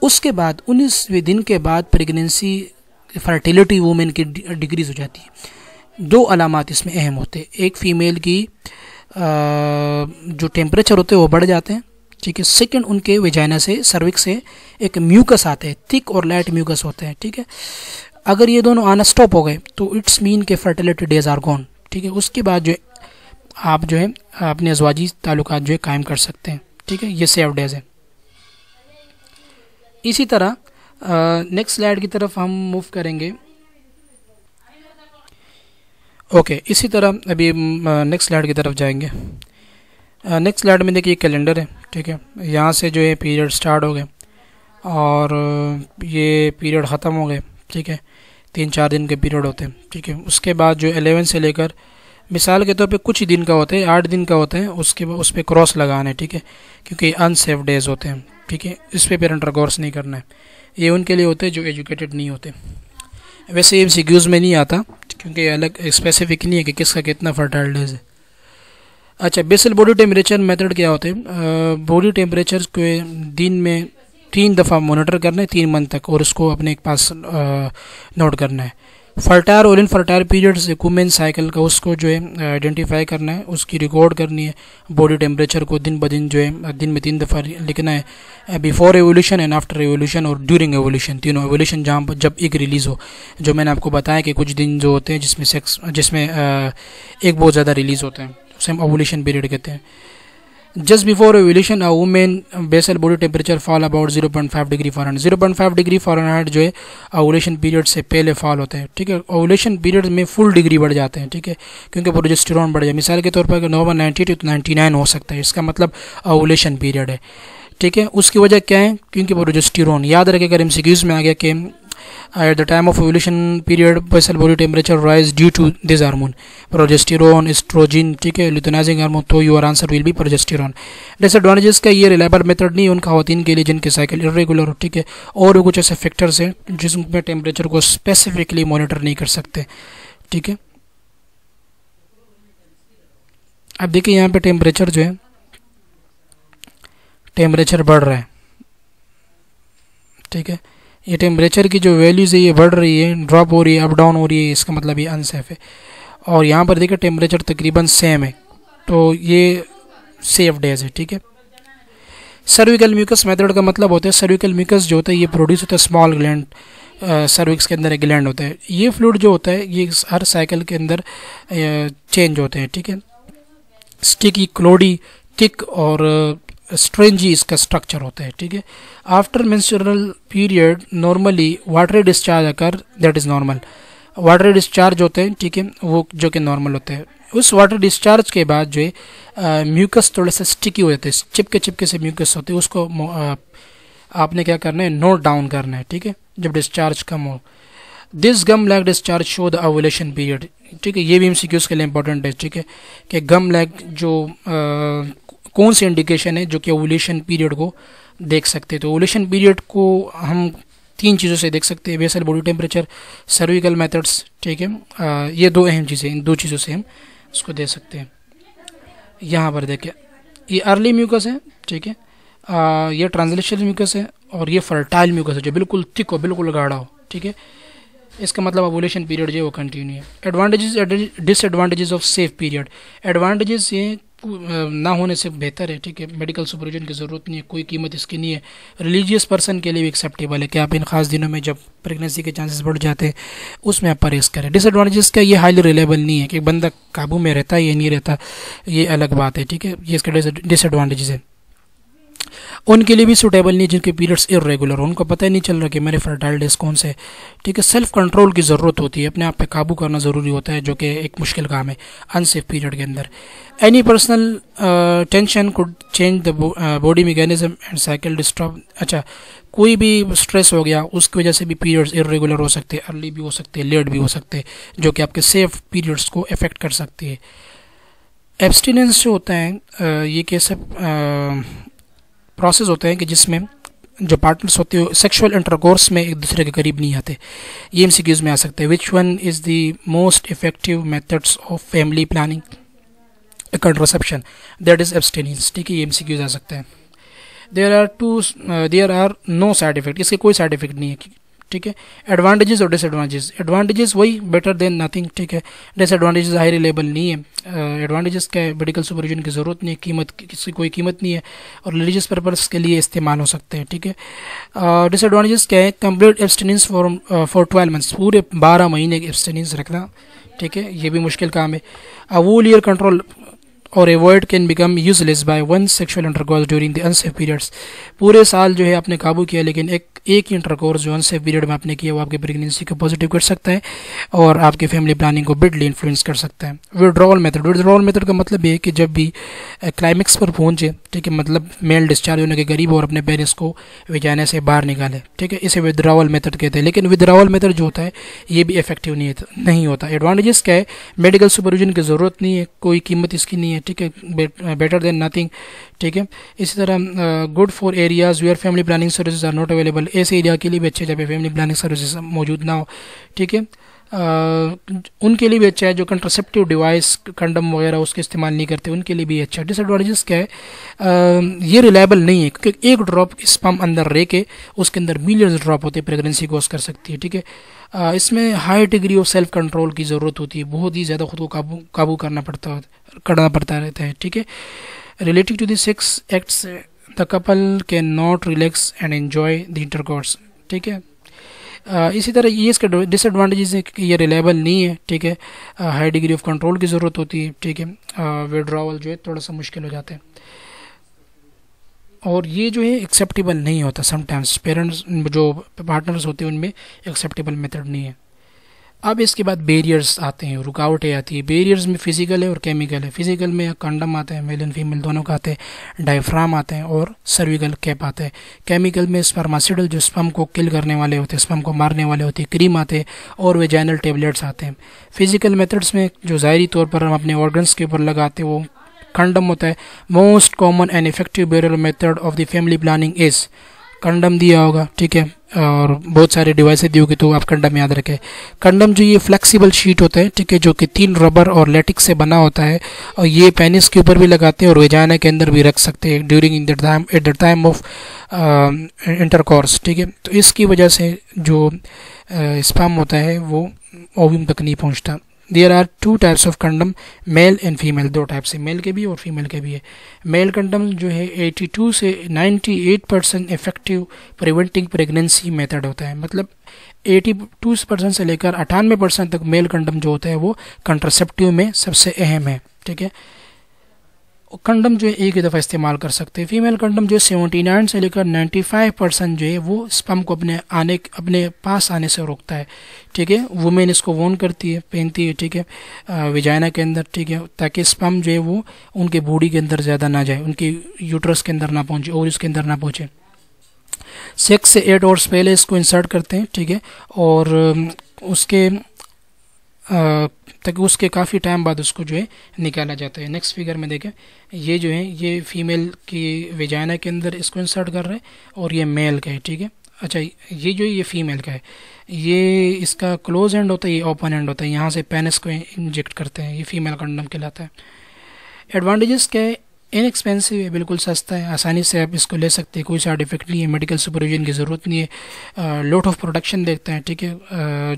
उसके बाद 19वें दिन के बाद प्रेगनेंसी फर्टिलिटी वुमेन की डिक्रीज़ हो जाती है। 2 अलामात इसमें अहम होते हैं, एक फ़ीमेल की जो टेम्परेचर होते हैं वो बढ़ जाते हैं, ठीक है। सेकंड, उनके वेजाइना से, सर्विक्स से एक म्यूकस आते हैं, थिक और लाइट म्यूकस होते हैं, ठीक है। अगर ये दोनों आना स्टॉप हो गए तो इट्स मीन के फर्टिलिटी डेज आर गॉन, ठीक है। उसके बाद जो आप जो है अपने अज़वाजी ताल्लुकात जो है कायम कर सकते हैं, ठीक है। ये सेफ डेज है। इसी तरह नेक्स्ट स्लाइड की तरफ हम मूव करेंगे। ओके, इसी तरह अभी नेक्स्ट स्लाइड की तरफ जाएंगे। नेक्स्ट स्लाइड में देखिए कैलेंडर है, ठीक है। यहाँ से जो है पीरियड स्टार्ट हो गए और ये पीरियड ख़त्म हो गए, ठीक है। 3-4 दिन के पीरियड होते हैं, ठीक है। उसके बाद जो 11 से लेकर, मिसाल के तौर पे कुछ ही दिन का होता है, 8 दिन का होता है, उसके बाद उस पर क्रॉस लगाना है, ठीक है, क्योंकि अनसेफ डेज होते हैं, ठीक है। इस पर पेरेंट गौर नहीं करना है। ये उनके लिए होते हैं जो एजुकेटेड नहीं होते। वैसे MCQs में नहीं आता क्योंकि अलग स्पेसिफिक नहीं है कि किसका कितना फर्टाइल डेज है। अच्छा, बेसल बॉडी टेम्परेचर मेथड क्या होते हैं? बॉडी टेम्परेचर के दिन में 3 दफ़ा मोनिटर करना है 3 मंथ तक, और उसको अपने पास नोट करना है। फर्टायर और इन फर्टायर पीरियड्स वुमेन साइकिल का उसको जो है आइडेंटिफाई करना है, उसकी रिकॉर्ड करनी है। बॉडी टेम्परेचर को दिन ब दिन जो है दिन में 3 दफ़ा लिखना है, before evolution and after evolution और ड्यूरिंग एवोल्यूशन, तीनों। एवोल्यूशन जहाँ पर जब एक रिलीज़ हो, जो मैंने आपको बताया कि कुछ दिन जो होते हैं जिसमें एक बहुत ज़्यादा रिलीज़ होते हैं, उसे हम ओवुलेशन पीरियड कहते हैं। Just before ovulation a women basal body temperature fall about 0.5 degree Fahrenheit. 0.5 degree Fahrenheit जो है ओवुलेशन पीरियड से पहले फॉल होता है, ठीक है। ओवुलेशन पीरियड में फुल डिग्री बढ़ जाते हैं, ठीक है, क्योंकि प्रोजेस्टेरॉन बढ़ जाए। मिसाल के तौर पर अगर नॉर्मल 92 तो 99 हो सकता है, इसका मतलब ओवुलेशन पीरियड है, ठीक है। उसकी वजह क्या है? क्योंकि प्रोजेस्टेरॉन, याद रखें अगर MCQs में आ गया कि at the time of ovulation period basal body temperature rise due to this hormone progesterone estrogen, ठीक है, luteinizing हार्मोन, तो your answer will be progesterone. Disadvantages का ये रिलायबल मेथड नहीं है उन खवातीन के लिए जिनके साइकिल इरेगुलर हो, ठीक है, और भी कुछ ऐसे फैक्टर्स हैं जिसमें टेम्परेचर को स्पेसिफिकली मॉनिटर नहीं कर सकते, ठीक है। अब देखिए यहाँ पे टेम्परेचर जो है टेम्परेचर बढ़ रहा है, ठीक है। ये टेम्परेचर की जो वैल्यूज़ है ये बढ़ रही है, ड्रॉप हो रही है, अप डाउन हो रही है, इसका मतलब ये अनसेफ है। और यहाँ पर देखिए टेम्परेचर तकरीबन सेम है, तो ये सेफ डेज है, ठीक है। सर्विकल म्यूकस मेथड का मतलब होता है, सर्विकल म्यूकस जो होता है ये प्रोड्यूस होता है स्मॉल ग्लैंड, सर्विक्स के अंदर एक ग्लैंड होता है। ये फ्लूइड जो होता है ये हर साइकिल के अंदर चेंज होते हैं, ठीक है। स्टिकी, क्लोडी, थिक और स्ट्रेंजी इसका स्ट्रक्चर होता है, ठीक है। After menstrual period normally watery discharge occur, that is normal. Watery discharge होते हैं, ठीक है, वो जो कि नॉर्मल होते हैं। उस वाटर डिस्चार्ज के बाद जो है म्यूकस थोड़े से स्टिकी हो जाते हैं, चिपके से म्यूकस होते हैं, उसको आपने क्या करना है, नोट डाउन करना है, ठीक है, जब डिस्चार्ज कम हो। This gum lag discharge show the ovulation period, ठीक है, ये भी MCQs के लिए इंपॉर्टेंट है, ठीक है, कि गम लैग जो कौन सी इंडिकेशन है जो कि ओवुलेशन पीरियड को देख सकते हैं। तो ओवुलेशन पीरियड को हम 3 चीज़ों से देख सकते हैं, basal body temperature, cervical methods, ठीक है। ये 2 अहम चीज़ें, इन 2 चीज़ों से हम उसको दे सकते हैं। यहाँ पर देखिए ये अर्ली म्यूकस है, ठीक है, ये ट्रांसलेशनल म्यूकस है, और ये फर्टाइल म्यूकस है जो बिल्कुल थिक हो, बिल्कुल गाढ़ा हो, ठीक है। इसका मतलब ओवुलेशन पीरियड जो है वो कंटिन्यू है। Advantages disadvantages of safe period. Advantages ये ना होने से बेहतर है, ठीक है, मेडिकल सुपरविजन की ज़रूरत नहीं है, कोई कीमत इसकी नहीं है। रिलीजियस पर्सन के लिए भी एक्सेप्टेबल है कि आप इन खास दिनों में जब प्रेगनेंसी के चांसेस बढ़ जाते हैं उसमें आप परहेज़ करें। डिसएडवांटेजेस का ये हाईली रिलेबल नहीं है कि बंदा काबू में रहता है या नहीं रहता, ये अलग बात है, ठीक है, ये इसका डिसएडवांटेजेस है। उनके लिए भी सूटेबल नहीं जिनके पीरियड्स इरेगुलर हो, उनको पता ही नहीं चल रहा कि मेरे फर्टाइल डेज कौन से, ठीक है। सेल्फ कंट्रोल की ज़रूरत होती है, अपने आप पे काबू करना ज़रूरी होता है, जो कि एक मुश्किल काम है अनसेफ पीरियड के अंदर। Any personal tension could change the body mechanism and cycle disturb. अच्छा, कोई भी स्ट्रेस हो गया उसकी वजह से भी पीरियड्स इरेगुलर हो सकते हैं, अर्ली भी हो सकते हैं, लेट भी हो सकते हैं, जो कि आपके सेफ पीरियड्स को अफेक्ट कर सकती है। एब्सटिनेंस जो होता है ये कैसे प्रोसेस होते हैं कि जिसमें जो पार्टनर्स होते हैं सेक्सुअल इंटरकोर्स में एक दूसरे के करीब नहीं आते, ये MCQs में आ सकते हैं। Which one is the most effective methods of family planning contraception, that is abstinence, ठीक है, ये MCQs आ सकते हैं। There are no side effect, इसके कोई साइड इफेक्ट नहीं है, ठीक है। एडवांटेजेस और डिसएडवांटेजेस। एडवांटेजेस वही बेटर देन नथिंग, ठीक है। डिसएडवांटेजेस हाई रिलेबल नहीं है। एडवांटेजेस का मेडिकल सुपरविजन की ज़रूरत नहीं है, कीमत किसी कोई कीमत नहीं है, और रिलीजियस पर्पस के लिए इस्तेमाल हो सकते हैं, ठीक है। डिसएडवांटेजेस क्या है? कंप्लीट एब्सटेनेंस फॉर 12 मंथ्स, पूरे 12 महीने की एब्सटेनेंस रखना, ठीक है, ये भी मुश्किल काम है। वूल ईयर कंट्रोल और avoid can become useless by one sexual intercourse during the unsafe periods. पूरे साल जो है आपने काबू किया, लेकिन एक ही इंटरकोर्स जो अनसेफ पीरियड में आपने किया वो आपकी प्रेगनेंसी को पॉजिटिव कर सकता है और आपकी फैमिली प्लानिंग को बिडली इन्फ्लुएंस कर सकता है। विड्रॉवल मेथड का मतलब ये है कि जब भी क्लाइमेक्स पर पहुंचे, ठीक है, मतलब मेल डिस्चार्ज होने के करीब और अपने पेरेंट्स को विजाने से बाहर निकाले, ठीक है, इसे विड्रॉवल मेथड कहते हैं। लेकिन विड्रॉवल मेथड जो होता है ये भी इफेक्टिव नहीं होता। एडवांटेजेस क्या है? मेडिकल सुपरविजन की ज़रूरत नहीं है, कोई कीमत इसकी नहीं है, ठीक है, बेटर देन नथिंग, ठीक है। इसी तरह good for areas where family planning services are not available, ऐसे एरिया के लिए भी अच्छे जब फैमिली प्लानिंग सर्विसेज मौजूद ना हो, ठीक है। उनके लिए भी अच्छा है जो कंट्रासेप्टिव डिवाइस कंडम वगैरह उसके इस्तेमाल नहीं करते, उनके लिए भी अच्छा है। डिसएडवांटेजेस क्या है, ये रिलायबल नहीं है क्योंकि एक ड्रॉप स्पर्म अंदर रह के उसके अंदर मिलियंस ड्रॉप होते हैं, प्रेगनेंसी कॉज कर सकती है। ठीक है, इसमें high degree of self control की ज़रूरत होती है, बहुत ही ज़्यादा खुद को काबू करना पड़ता रहता है। ठीक है, relative to the sex acts the couple can not relax and enjoy the intercourse. ठीक है, इसी तरह ये इसके डिसएडवांटेजेस है कि ये रिलायबल नहीं है। ठीक है, हाई डिग्री ऑफ कंट्रोल की ज़रूरत होती है। ठीक है, विड्रॉवल जो है थोड़ा सा मुश्किल हो जाता है, और ये जो है एक्सेप्टेबल नहीं होता समटाइम्स, पेरेंट्स जो पार्टनर्स होते हैं उनमें एक्सेप्टेबल मेथड नहीं है। अब इसके बाद बैरियर्स आते हैं, रुकावटें आती है। बैरियर्स में फिजिकल है और केमिकल है। फिजिकल में कंडम आते हैं, मेल एंड फीमेल दोनों का आते हैं, डायफ्राम आते हैं और सर्विकल कैप आते हैं। केमिकल में स्पर्मासिडल जो स्पर्म को किल करने वाले होते हैं, स्पर्म को मारने वाले होते हैं, क्रीम आते हैं और वेजाइनल टेबलेट्स आते हैं। फिजिकल मेथड्स में जो ज़ाहिरी तौर पर हम अपने ऑर्गन्स के ऊपर लगाते हैं वो कंडम होता है। Most common and effective barrier method of the family planning is, condom दिया होगा। ठीक है, और बहुत सारे डिवाइसेस दी होगी तो आप कंडम याद रखें। कंडम जो ये फ्लेक्सिबल शीट होता है, ठीक है, जो कि 3 रबर और लेटिक्स से बना होता है, और ये पेनिस के ऊपर भी लगाते हैं और वेजाइना के अंदर भी रख सकते हैं during at the time of intercourse. ठीक है, तो इसकी वजह से जो स्पर्म होता है वो ओव्यूम तक नहीं पहुंचता। There are 2 types of condom, male and female, 2 type से, मेल के भी और फीमेल के भी है। मेल कंडम जो है 82 से 98% इफेक्टिव प्रिवेंटिंग प्रेगनेंसी मेथड होता है, मतलब 82% से लेकर 98% तक मेल कंडम जो होता है वो कंट्रासेप्टिव में सबसे अहम है। ठीक है, कंडम जो है एक ही दफ़ा इस्तेमाल कर सकते हैं। फीमेल कंडम जो है 79 से लेकर 95% जो है वो स्पर्म को अपने पास आने से रोकता है। ठीक है, वुमेन इसको वॉर्न करती है, पहनती है। ठीक है, विजाइना के अंदर। ठीक है, ताकि स्पर्म जो है वो उनके बॉडी के अंदर ज़्यादा ना जाए, उनके यूट्रस के अंदर ना पहुँचे और इसके अंदर ना पहुँचे। सेक्स से 8 आवर्स पहले इसको इंसर्ट करते हैं। ठीक है, और उसके ताकि उसके काफ़ी टाइम बाद उसको जो है निकाला जाता है। नेक्स्ट फिगर में देखें, ये जो है ये फीमेल की वेजाइना के अंदर इसको इंसर्ट कर रहे हैं और ये मेल का है। ठीक है, अच्छा ये जो है ये फीमेल का है, ये इसका क्लोज एंड होता है, ये ओपन एंड होता है, यहाँ से पेनिस को इंजेक्ट करते हैं, ये फीमेल कंडम कहलाता है। एडवांटेजेस क्या है, इनएक्सपेंसिव है, बिल्कुल सस्ता है, आसानी से आप इसको ले सकते हैं, कोई साइड इफेक्ट नहीं है, मेडिकल सुपरविजन की ज़रूरत नहीं है, लॉट ऑफ प्रोटेक्शन देखते हैं। ठीक है,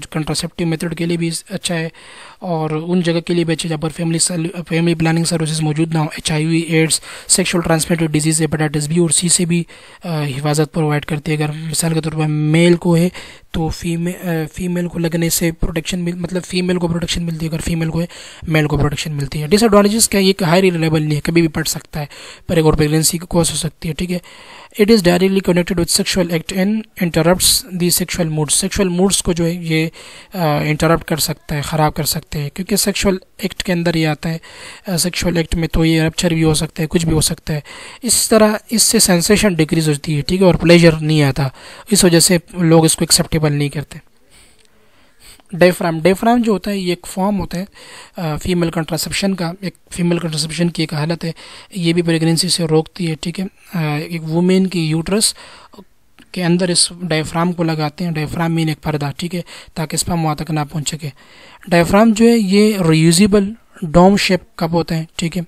कंट्रासेप्टिव मेथड के लिए भी अच्छा है और उन जगह के लिए भी अच्छा है जहाँ पर फैमिली प्लानिंग सर्विसेज मौजूद ना हो। HIV, AIDS, sexual transmitted diseases, hepatitis B और C से भी हिफाजत प्रोवाइड करती है। अगर मिसाल के तौर पर मेल को है तो फीमेल को लगने से प्रोटेक्शन मतलब फीमेल को प्रोटेक्शन मिलती है, अगर फीमेल को है मेल को प्रोटेक्शन मिलती है। डिसएडवांटेजेस क्या है, ये हाई रिलायबल नहीं है, कभी भी पड़ सकता है, पर एक और प्रेगनेंसी की कॉज हो सकती है। ठीक है, it is directly connected with sexual act and interrupts the sexual moods. Sexual moods को जो है ये इंटरप्ट कर सकता है, ख़राब कर सकते हैं, क्योंकि सेक्सुअल एक्ट के अंदर ये आता है। सेक्सुअल एक्ट में तो ये रप्चर भी हो सकता है, कुछ भी हो सकता है। इस तरह इससे सेंसेशन डिक्रीज होती है। ठीक है, और प्लेजर नहीं आता, इस वजह से लोग इसको एक्सेप्टेबल नहीं करते। डायफ्राम जो होता है ये एक फॉर्म होता है फीमेल कंट्रासेप्शन का, एक फीमेल कंट्रासेप्शन की एक हालत है, ये भी प्रेगनेंसी से रोकती है। ठीक है, एक वुमेन की यूट्रस के अंदर इस डायफ्राम को लगाते हैं, डायफ्राम मीन एक पर्दा। ठीक है, ताकि स्पर्म वहाँ तक ना पहुँच सके। डायफ्राम जो है ये रीयूजेबल डोम शेप कप होते हैं। ठीक है,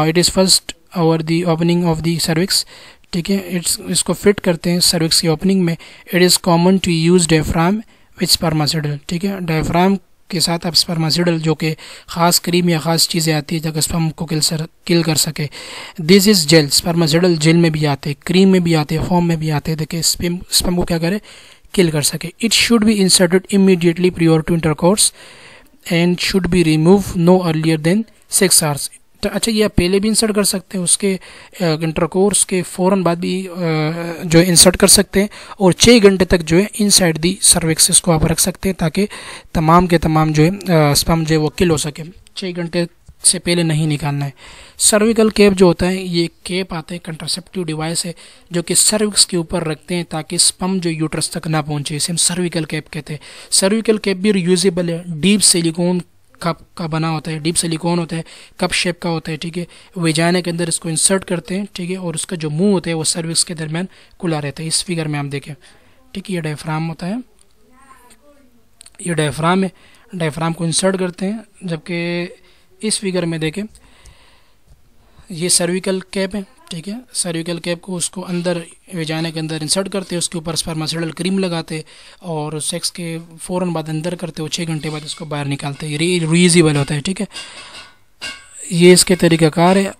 it is first over the opening of the cervix. ठीक है, इसको फिट करते हैं सर्विक्स की ओपनिंग में। It is common to use diaphragm with spermicidal. ठीक है, डायफ्राम के साथ आप स्पर्मासिडल जो कि ख़ास क्रीम या ख़ास चीज़ें आती है ताकि स्पर्म को किल कर सके। दिस इज़ जेल, स्पर्मासिडल जेल में भी आते हैं, क्रीम में भी आते हैं, फॉर्म में भी आते हैं, देखिए स्पर्म को क्या करे, किल कर सके। It should be inserted immediately prior to intercourse and should be remove no earlier than 6 hours. तो अच्छा, ये आप पहले भी इंसर्ट कर सकते हैं, उसके इंटरकोर्स के फ़ौरन बाद भी जो है इंसर्ट कर सकते हैं, और 6 घंटे तक जो है इनसाइड दी सर्विक्स को आप रख सकते हैं ताकि तमाम के तमाम जो है स्पर्म जो है वो किल हो सके। 6 घंटे से पहले नहीं निकालना है। सर्विकल कैप जो होता है ये कैप आते हैं, कंट्रासेप्टिव डिवाइस है जो कि सर्विक्स के ऊपर रखते हैं ताकि स्पर्म जो यूट्रस तक ना पहुंचे, इसे हम सर्विकल कैप कहते हैं। सर्विकल कैप भी रियूजेबल है, डीप सिलिकॉन कप का बना होता है, डीप सिलिकॉन होता है, कप शेप का होता है। ठीक है, वेजाइना के अंदर इसको इंसर्ट करते हैं। ठीक है, और उसका जो मुंह होता है वो सर्विक्स के दरमियान खुला रहता है। इस फिगर में हम देखें, ठीक है, ये डायफ्राम होता है, ये डायफ्राम है, डायफ्राम को इंसर्ट करते हैं, जबकि इस फिगर में देखें ये सर्विकल कैप है, ठीक है। सर्विकल कैप को उसको अंदर वेजाइना के अंदर इंसर्ट करते हैं, उसके ऊपर स्पर्मासिडल क्रीम लगाते और सेक्स के फ़ौरन बाद अंदर करते हो, 6 घंटे बाद उसको बाहर निकालते हैं। ये रीयूजेबल होता है, ठीक है। ये इसके तरीक़ाकार है।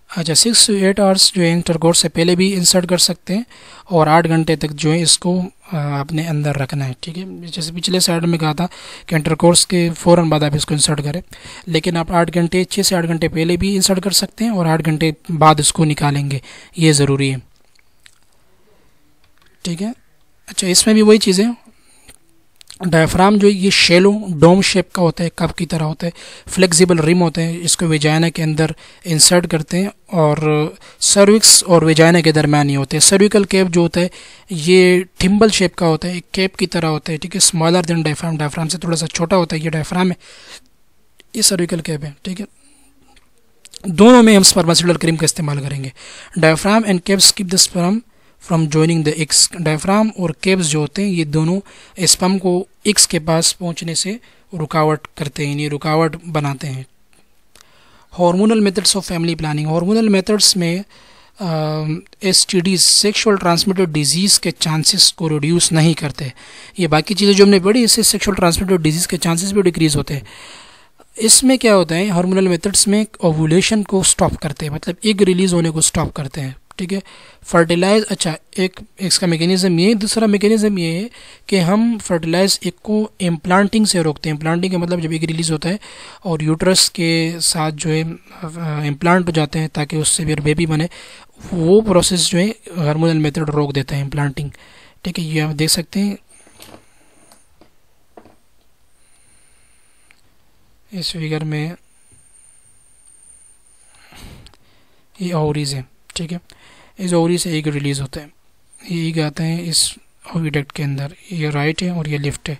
अच्छा, 6 से 8 आवर्स जो है इंटरकोर्स से पहले भी इंसर्ट कर सकते हैं और 8 घंटे तक जो है इसको अपने अंदर रखना है, ठीक है। जैसे पिछले साइड में कहा था कि इंटरकोर्स के फ़ौरन बाद आप इसको इंसर्ट करें, लेकिन आप 8 घंटे 6 से 8 घंटे पहले भी इंसर्ट कर सकते हैं और 8 घंटे बाद इसको निकालेंगे, ये ज़रूरी है, ठीक है। अच्छा, इसमें भी वही चीज़ें, डायफ्राम जो ये शेलो डोम शेप का होता है, कप की तरह होता है, फ्लेक्सिबल रिम होते हैं, इसको वेजाइना के अंदर इंसर्ट करते हैं और सर्विक्स और वेजाइना के दरमियान ही होते हैं। सर्विकल कैप जो होता है ये थिम्बल शेप का होता है, एक कैप की तरह होता है, ठीक है। स्मॉलर देन डायफ्राम, डायफ्राम से थोड़ा सा छोटा होता है, ये डायफ्राम है, ये सर्विकल कैप है, ठीक है। दोनों में हम स्पर्मासिडल क्रीम का इस्तेमाल करेंगे। Diaphragm and caps keep the sperm from joining the eggs. Diaphragm और कैप्स जो होते हैं ये दोनों स्पर्म को एग्स के पास पहुंचने से रुकावट करते हैं, यानी रुकावट बनाते हैं। Hormonal methods of family planning. Hormonal methods में STD सेक्सुअल ट्रांसमिटेड डिजीज़ के चांसेस को रिड्यूस नहीं करते। ये बाकी चीज़ें जो हमने पढ़ी, इससे सेक्सुअल ट्रांसमिटेड डिजीज़ के चांसेस भी डिक्रीज़ होते हैं। इसमें क्या होता है, हार्मोनल मेथड्स में ओव्यूलेशन को स्टॉप करते हैं, मतलब एग रिलीज़ होने को स्टॉप करते हैं, ठीक है। फर्टिलाइज, अच्छा, एक इसका मैकेनिज्म ये, दूसरा मैकेनिज्म ये है कि हम फर्टिलाइज एग को इम्प्लांटिंग से रोकते हैं। इम्प्लांटिंग का मतलब जब एग रिलीज़ होता है और यूट्रस के साथ जो है इम्प्लांट हो जाते हैं ताकि उससे फिर बेबी बने, वो प्रोसेस जो है हार्मोनल मेथड रोक देता है, इम्प्लांटिंग, ठीक है। ये आप देख सकते हैं इस फिगर में, ये ओवरीज है, ठीक है। इस ओवरी से एग रिलीज़ होता है, ये एग आते हैं इस ओविडक्ट के अंदर, ये राइट है और ये लेफ्ट है।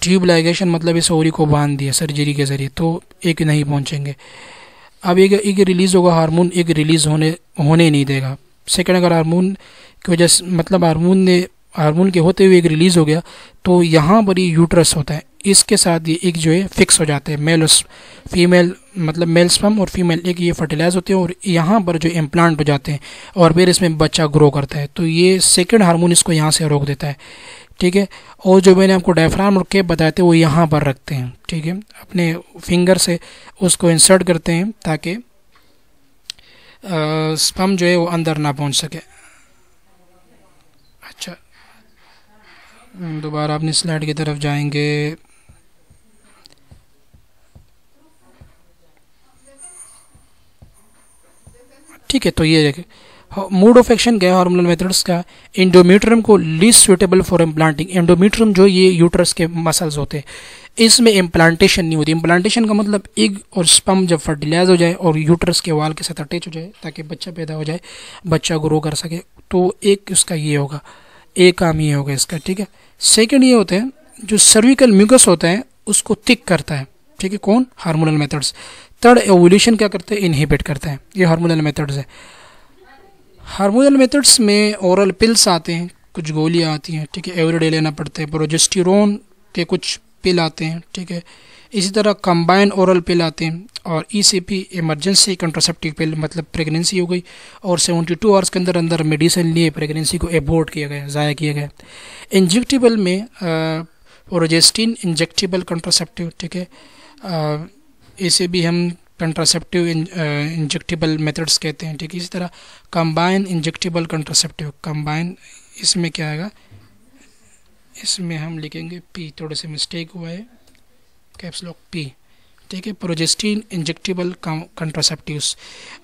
ट्यूब लाइगेशन मतलब इस ओवरी को बांध दिया सर्जरी के ज़रिए, तो एग नहीं पहुंचेंगे। अब एग रिलीज़ होगा, हार्मोन एग रिलीज़ होने नहीं देगा। सेकंड, अगर हार्मोन की वजह से, मतलब हार्मोन के होते हुए एग रिलीज़ हो गया, तो यहाँ पर ये यूट्रस होता है, इसके साथ ये एग जो है फिक्स हो जाते हैं, मेल फीमेल, मतलब मेल स्पर्म और फीमेल एग ये फर्टिलाइज होते हैं और यहाँ पर जो इम्प्लांट हो जाते हैं और फिर इसमें बच्चा ग्रो करता है। तो ये सेकंड हार्मोन इसको यहाँ से रोक देता है, ठीक है। और जो मैंने आपको डायफ्राम और कैप बताए थे वो यहाँ पर रखते हैं, ठीक है। अपने फिंगर से उसको इंसर्ट करते हैं ताकि स्पर्म जो है वो अंदर ना पहुँच सके। अच्छा, दोबारा अपनी स्लाइड की तरफ जाएंगे। ठीक है, तो ये देखें मोड ऑफ एक्शन क्या है हार्मोनल मेथड्स का। एंडोमेट्रियम को least suitable for implanting. Endometrium जो ये यूट्रस के मसल्स होते हैं, इसमें इम्प्लांटेशन नहीं होती। इम्प्लांटेशन का मतलब एग और स्पर्म जब फर्टिलाइज हो जाए और यूट्रस के वाल के साथ अटैच हो जाए ताकि बच्चा पैदा हो जाए, बच्चा ग्रो कर सके, तो एक उसका ये होगा, एक काम ये होगा इसका, ठीक है। सेकेंड ये होते हैं जो सर्विकल म्यूकस होता है उसको थिक करता है, ठीक है, कौन, हार्मोनल मेथड्स। थर्ड, ओव्यूलेशन क्या करते हैं, इनहिबिट करते हैं, ये हार्मोनल मेथड्स है। हार्मोनल मेथड्स में ओरल पिल्स आते हैं, कुछ गोलियां आती हैं, ठीक है, एवरीडे लेना पड़ता है। प्रोजेस्टेरोन के कुछ पिल आते हैं, ठीक है। इसी तरह कंबाइन ओरल पिल आते हैं और ECP इमरजेंसी कंट्रासेप्टिव पिल, मतलब प्रेगनेंसी हो गई और 72 आवर्स के अंदर अंदर मेडिसिन लिए प्रेगनेंसी को एबॉर्ट किया गया, ज़ाया किया गया। इंजेक्टेबल में प्रोजेस्टिन इंजेक्टेबल कंट्रासेप्टिव, ठीक है, इसे भी हम कंट्रासेप्टिव इंजेक्टेबल मेथड्स कहते हैं, ठीक है। इसी तरह कंबाइन इंजेक्टेबल कंट्रासेप्टिव, कंबाइन, इसमें क्या आएगा, इसमें हम लिखेंगे P, थोड़े से मिस्टेक हुआ है, कैप्स लॉक P, ठीक है। प्रोजेस्टिन इंजेक्टेबल कंट्रासेप्टिव्स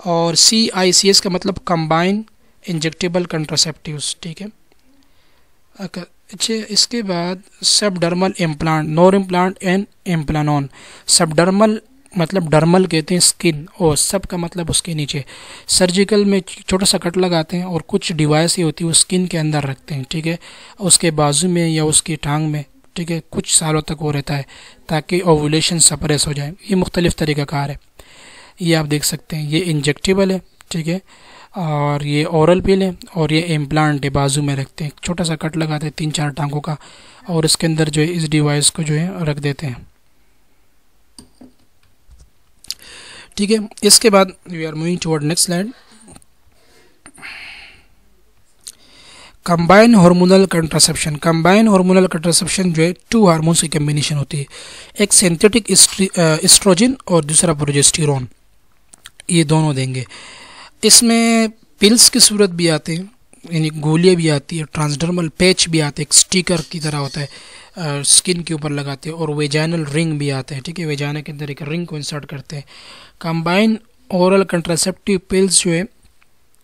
और CICS का मतलब कंबाइन इंजेक्टेबल कंट्रासेप्टिव्स, ठीक है। अच्छा, इसके बाद subdermal implant, nor implant and Implanon. Subdermal मतलब डर्मल कहते हैं स्किन, और सब का मतलब उसके नीचे। सर्जिकल में छोटा सा कट लगाते हैं और कुछ डिवाइस ये होती है वो स्किन के अंदर रखते हैं, ठीक है, उसके बाजू में या उसकी टांग में, ठीक है, कुछ सालों तक वो रहता है ताकि ओवुलेशन सप्रेस हो जाए। ये मुख्तलिफ तरीक़ाकार है, ये आप देख सकते हैं। ये इंजेक्टेबल है, ठीक है, और ये ओरल पिल है और ये इम्प्लांट है, बाजू में रखते हैं, छोटा सा कट लगाते हैं 3-4 टांकों का और इसके अंदर जो है इस डिवाइस को जो है रख देते हैं। ठीक है, इसके बाद we are moving toward next slide. Combine hormonal contraception. Combine hormonal contraception जो है 2 हार्मोन्स की कम्बिनेशन होती है, एक सिंथेटिक एस्ट्रोजन और दूसरा प्रोजेस्टेरोन, ये दोनों देंगे। इसमें पिल्स की सूरत भी आते हैं, यानी गोलियाँ भी आती है, ट्रांसडर्मल पैच भी आते हैं, एक स्टिकर की तरह होता है, स्किन के ऊपर लगाते हैं, और वेजाइनल रिंग भी आता है। ठीक है, वेजाइना के अंदर एक रिंग को इंसर्ट करते हैं। कंबाइन ओरल कंट्रासेप्टिव पिल्स जो है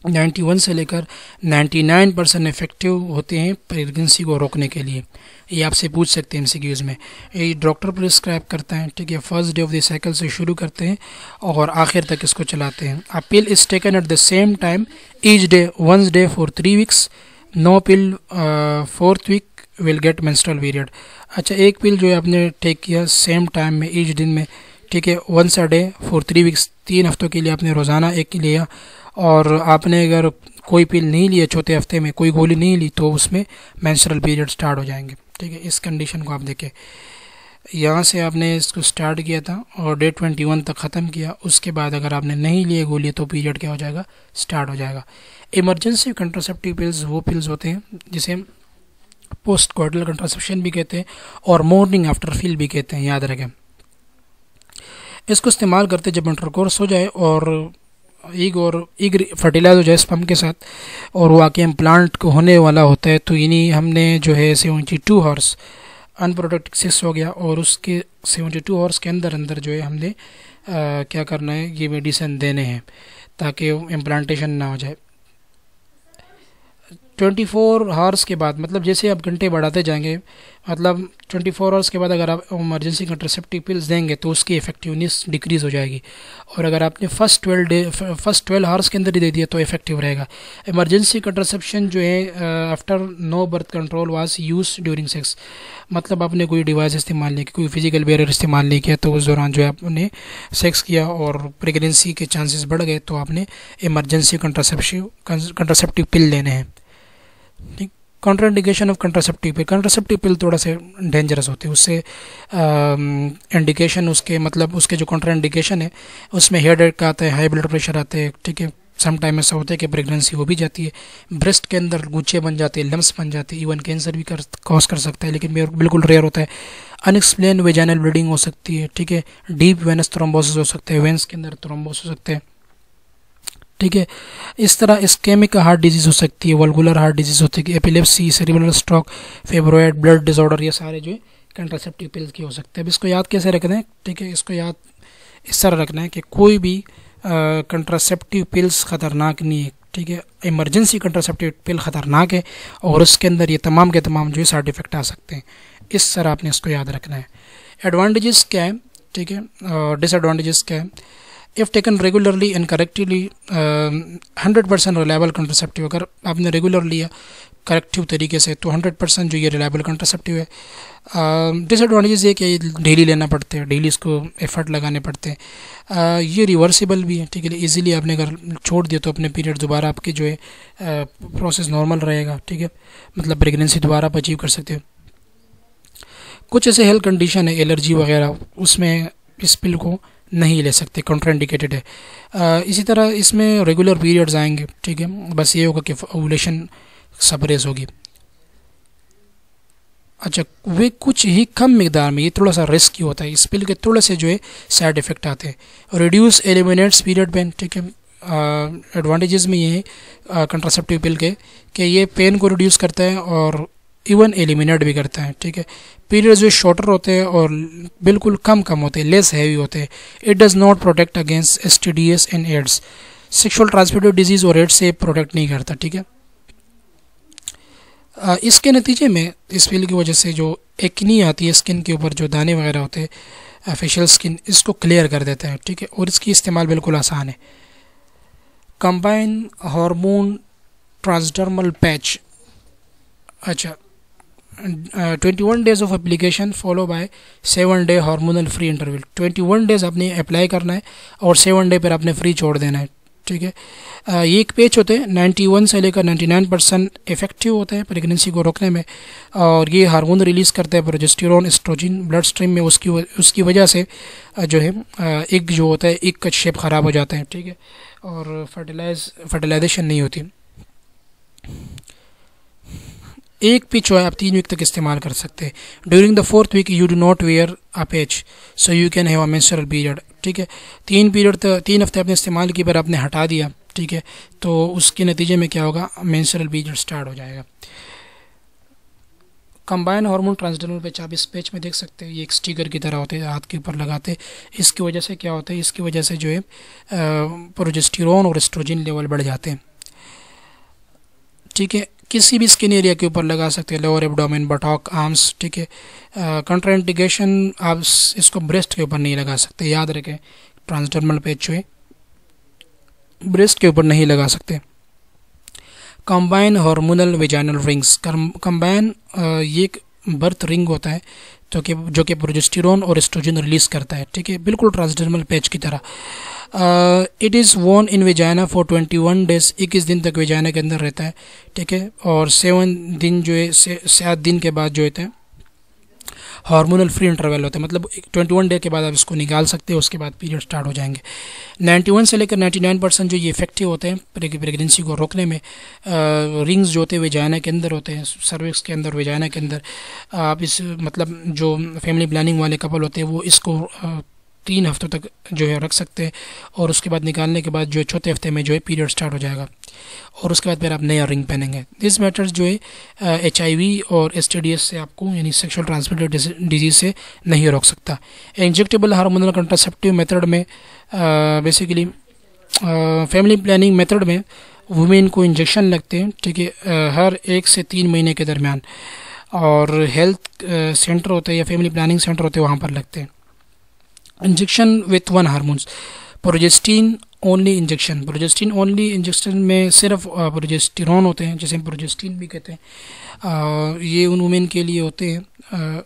91 से लेकर 99% इफेक्टिव होते हैं प्रेगनेंसी को रोकने के लिए। ये आपसे पूछ सकते हैं एमसीक्यूज़ में। ये डॉक्टर प्रिस्क्राइब करता है। ठीक है, first day of the cycle से शुरू करते हैं और आखिर तक इसको चलाते हैं। A pill is taken at the same time each day, once day for 3 weeks. No pill 4th week will get menstrual period. अच्छा, एक पिल जो है आपने टेक किया सेम टाइम में, ईच दिन में, ठीक है, once a day for 3 weeks, 3 हफ्तों के लिए आपने रोज़ाना एक लिया। और आपने अगर कोई पिल नहीं लिया, चौथे हफ्ते में कोई गोली नहीं ली, तो उसमें मेंस्ट्रुअल पीरियड स्टार्ट हो जाएंगे। ठीक है, इस कंडीशन को आप देखें, यहाँ से आपने इसको स्टार्ट किया था और डे 21 तक ख़त्म किया, उसके बाद अगर आपने नहीं लिए गोली तो पीरियड क्या हो जाएगा, स्टार्ट हो जाएगा। इमरजेंसी कंट्रासेप्टिव पिल्स वो पिल्स होते हैं जिसे पोस्ट कॉइटल कंट्रासेप्शन भी कहते हैं और मॉर्निंग आफ्टर पिल भी कहते हैं, याद रखें। इसको इस्तेमाल करते जब इंटरकोर्स हो जाए और एग फर्टिलाइज हो जाए स्पर्म के साथ और वो आके इम्प्लांट को होने वाला होता है, तो यानी हमने जो है 72 हॉर्स अनप्रोटेक्टेड सेक्स हो गया और उसके 72 हॉर्स के अंदर अंदर जो है हमने क्या करना है, ये मेडिसिन देने हैं ताकि इम्प्लांटेशन ना हो जाए। 24 हॉर्स के बाद, मतलब जैसे आप घंटे बढ़ाते जाएंगे, मतलब 24 आवर्स के बाद अगर आप इमरजेंसी कंट्रासेप्टिव पिल्स देंगे तो उसकी इफेक्टिवनेस डिक्रीज़ हो जाएगी। और अगर आपने फर्स्ट 12 आवर्स के अंदर ही दे दिया तो इफेक्टिव रहेगा। इमरजेंसी कंट्रासेप्शन जो है after no birth control was use during sex, मतलब आपने कोई डिवाइस इस्तेमाल नहीं किया, कोई फिजिकल बैरियर इस्तेमाल नहीं किया, तो उस दौरान जो है आपने सेक्स किया और प्रेगनेंसी के चांसेस बढ़ गए, तो आपने इमरजेंसी कंट्रासेप्टिव पिल लेने हैं। ठीक, कॉन्ट्राइंडिकेशन ऑफ कंट्रासेप्टिव पिल थोड़ा से डेंजरस होते हैं, उससे इंडिकेशन उसके मतलब उसके जो कॉन्ट्राइंडिकेशन है उसमें हेड का आता है, हाई ब्लड प्रेशर आता है। ठीक है, सम टाइम ऐसा होता है कि प्रेगनेंसी हो भी जाती है, ब्रेस्ट के अंदर गुच्छे बन जाते हैं, लम्स बन जाते हैं, इवन कैंसर भी कॉज कर सकता है, लेकिन बिल्कुल रेयर होता है। अनएक्सप्लेन वेजाइनल ब्लीडिंग हो सकती है। ठीक है, डीप वेनस थ्रोम्बोसिस हो सकता है, वेंस के अंदर थ्रोम्बोसिस हो सकते हैं। ठीक है, इस तरह इस्केमिक हार्ट डिजीज़ हो सकती है, वल्गुलर हार्ट डिजीज़ होती है, epilepsy, cerebral stroke, fibroid, blood disorder, ये सारे जो है कंट्रासेप्टिव पिल्स के हो सकते हैं। अब इसको याद कैसे रखना है? ठीक है, इसको याद इस तरह रखना है कि कोई भी कंट्रासेप्टिव पिल्स ख़तरनाक नहीं है। ठीक है, इमरजेंसी कंट्रासेप्टिव पिल ख़तरनाक है और उसके अंदर ये तमाम के तमाम जो है साइड इफ़ेक्ट आ सकते हैं। इस तरह आपने इसको याद रखना है। एडवांटेजेस क्या है? ठीक है, डिसएडवांटेजेस क्या है? If taken regularly and correctly 100% reliable contraceptive, अगर आपने रेगुलर लिया करेक्टिव तरीके से तो 100% जो ये रिलायबल कंट्रासेप्टिव है। डिसएडवांटेजेस ये कि डेली लेना पड़ते हैं, डेली इसको एफर्ट लगाने पड़ते हैं। ये रिवर्सिबल भी है। ठीक है, इजीली आपने अगर छोड़ दिया तो अपने पीरियड दोबारा आपके जो है प्रोसेस नॉर्मल रहेगा। ठीक है, मतलब प्रेगनेंसी दोबारा आप अचीव कर सकते हो। कुछ ऐसे हेल्थ कंडीशन है, एलर्जी वगैरह, उसमें इस पिल को नहीं ले सकते, कॉन्ट्राइंडिकेटेड है। इसी तरह इसमें रेगुलर पीरियड्स आएंगे। ठीक है, बस ये होगा कि ओवुलेशन सप्रेस होगी। अच्छा, वे कुछ ही कम मिकदार में, ये थोड़ा सा रिस्की होता है, इस पिल के थोड़े से जो है साइड इफ़ेक्ट आते हैं। Reduce eliminates period pain. ठीक है, एडवांटेजेस में ये है कंट्रासेप्टिव पिल के कि ये पेन को रिड्यूस करता है और इवन एलिमिनेट भी करता है। ठीक है, पीरियड जो शॉर्टर होते हैं और बिल्कुल कम होते हैं, लेस हैवी होते हैं। It does not protect against STDs and AIDS, sexual transmitted diseases और एड्स से प्रोटेक्ट नहीं करता। ठीक है, इसके नतीजे में इस पिल की वजह से जो एक्नी आती है स्किन के ऊपर, जो दाने वगैरह होते हैं फेशियल स्किन, इसको क्लियर कर देता है। ठीक है, और इसकी इस्तेमाल बिल्कुल आसान है। Combine hormone transdermal patch. अच्छा, 21 days of application follow by 7 day hormonal free interval. 21 days आपने अप्लाई करना है और 7 डे पर आपने फ्री छोड़ देना है। ठीक है। ये एक पेच होते हैं, 91 से लेकर 99% इफेक्टिव होते हैं प्रेगनेंसी को रोकने में, और ये हार्मोन रिलीज़ करते हैं प्रोजेस्टेरोन, एस्ट्रोजन ब्लड स्ट्रीम में। उसकी वजह से जो है एग जो होता है, एग का शेप ख़राब हो जाता है, ठीक है, और फर्टिलाइजेशन नहीं होती। एक पिच जो है आप 3 वीक तक इस्तेमाल कर सकते हैं। During the 4th week you do not wear a patch so you can have a menstrual period, ठीक है। 3 हफ्ते आपने इस्तेमाल की, पर आपने हटा दिया, ठीक है, तो उसके नतीजे में क्या होगा, मेंस्ट्रुअल पीरियड स्टार्ट हो जाएगा। कंबाइन हार्मोन ट्रांसडर्मल पैच आप इस पैच में देख सकते हैं, ये एक स्टिकर की तरह होते हैं, हाथ के ऊपर लगाते। इसकी वजह से क्या होता है, इसकी वजह से जो है प्रोजेस्टेरोन और एस्ट्रोजन लेवल बढ़ जाते हैं, ठीक है। किसी भी स्किन एरिया के ऊपर लगा सकते हैं, लोअर एब्डोमेन, बटॉक, आर्म्स, ठीक है। कंट्राइंडिकेशन आप इसको ब्रेस्ट के ऊपर नहीं लगा सकते, याद रखें, ट्रांसडर्मल पैच जो है ब्रेस्ट के ऊपर नहीं लगा सकते। Combine hormonal vaginal rings, combine ये एक बर्थ रिंग होता है जो कि प्रोजेस्टेरोन और एस्ट्रोजन रिलीज करता है, ठीक है, बिल्कुल ट्रांसडर्मल पैच की तरह। It is worn in vagina for 21 days, 21 दिन तक वेजाइना के अंदर रहता है, ठीक है, और 7 दिन जो है 7 दिन के बाद जो होता है हार्मोनल फ्री इंटरवल होता है, मतलब 21 डे के बाद आप इसको निकाल सकते हो, उसके बाद पीरियड स्टार्ट हो जाएंगे। 91 से लेकर 99% जो ये इफेक्टिव होते हैं प्रेगनेंसी को रोकने में। रिंग्स जो होते हैं वेजाइना के अंदर होते हैं, सर्विक्स के अंदर, वेजाइना के अंदर। आप इस मतलब जो फैमिली प्लानिंग वाले कपल होते हैं वो इसको 3 हफ्तों तक जो है रख सकते हैं, और उसके बाद निकालने के बाद जो है 4थे हफ्ते में जो है पीरियड स्टार्ट हो जाएगा, और उसके बाद फिर आप नया रिंग पहनेंगे। दिस मैटर्स जो है HIV और STDs से आपको, यानी सेक्सुअल ट्रांसमिटेड डिजीज से नहीं रोक सकता। इंजेक्टेबल हार्मोनल कंट्रासेप्टिव मेथड में बेसिकली फैमिली प्लानिंग मेथड में वुमेन को इंजेक्शन लगते हैं, ठीक है, हर 1 से 3 महीने के दरमियान, और हेल्थ सेंटर होते हैं या फैमिली प्लानिंग सेंटर होते हैं वहाँ पर लगते हैं। Injection with 1 hormones, progestin only injection, progestin only injection में सिर्फ प्रोजेस्टेरोन होते हैं, जिसे हम प्रोजेस्टीन भी कहते हैं। ये उन वुमेन के लिए होते हैं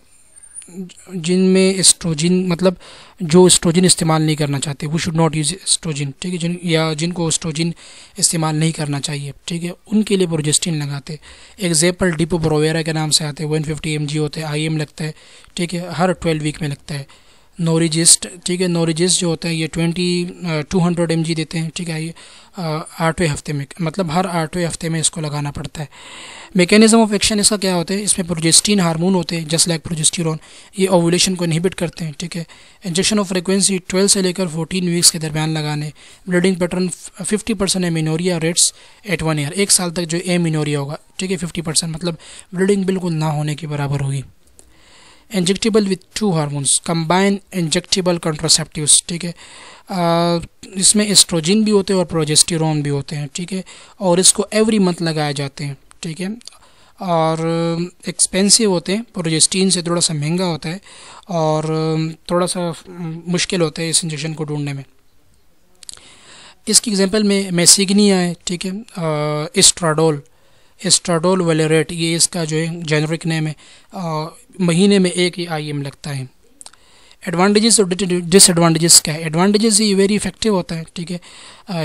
जिनमें एस्ट्रोजन, मतलब जो एस्ट्रोजन इस्तेमाल नहीं करना चाहते, वो शुड नॉट यूज एस्ट्रोजन, ठीक है, या जिनको एस्ट्रोजन इस्तेमाल नहीं करना चाहिए, ठीक है, उनके लिए प्रोजेस्टीन लगाते। एग्जाम्पल डिपो प्रोवेरा के नाम से आते हैं, 150 mg होते हैं, IM लगता है, ठीक है, हर 12 वीक में लगता है। नोरिजिस्ट, ठीक है, नोरिजिस्ट जो होता है ये 200 mg देते हैं, ठीक है, ये 8वें हफ्ते में, मतलब हर 8वें हफ्ते में इसको लगाना पड़ता है। मैकेनिज्म ऑफ एक्शन इसका क्या होता है, इसमें प्रोजेस्टीन हार्मोन होते हैं जस्ट लाइक प्रोजेस्टेरोन, ये ओवुलेशन को इनहिबिट करते हैं, ठीक है। इंजेक्शन ऑफ फ्रीक्वेंसी 12 से लेकर 14 वीक्स के दरमियान लगाने। Bleeding pattern 50% amenorrhoea rates eight 1 year, 1 साल तक जो एमिनोरिया होगा, ठीक है, 50%, मतलब ब्लीडिंग बिल्कुल ना होने के बराबर होगी। Injectable with 2 hormones, combine injectable contraceptives, ठीक है, इसमें एस्ट्रोजन भी होते हैं और प्रोजेस्टेरोन भी होते हैं, ठीक है, और इसको एवरी मंथ लगाए जाते हैं, ठीक है, और एक्सपेंसिव होते हैं, प्रोजेस्टीन से थोड़ा सा महंगा होता है, और थोड़ा सा मुश्किल होता है इस इंजेक्शन को ढूंढने में। इसकी एग्जांपल में मेसिग्निया है, ठीक है, एस्ट्राडोल वेलेरेट, ये इसका जो है जेनरिक नेम है, महीने में 1 ही IM लगता है। एडवांटेजेस और डिसएडवांटेजेस क्या है? एडवांटेजेस ये वेरी इफेक्टिव होता है, ठीक है,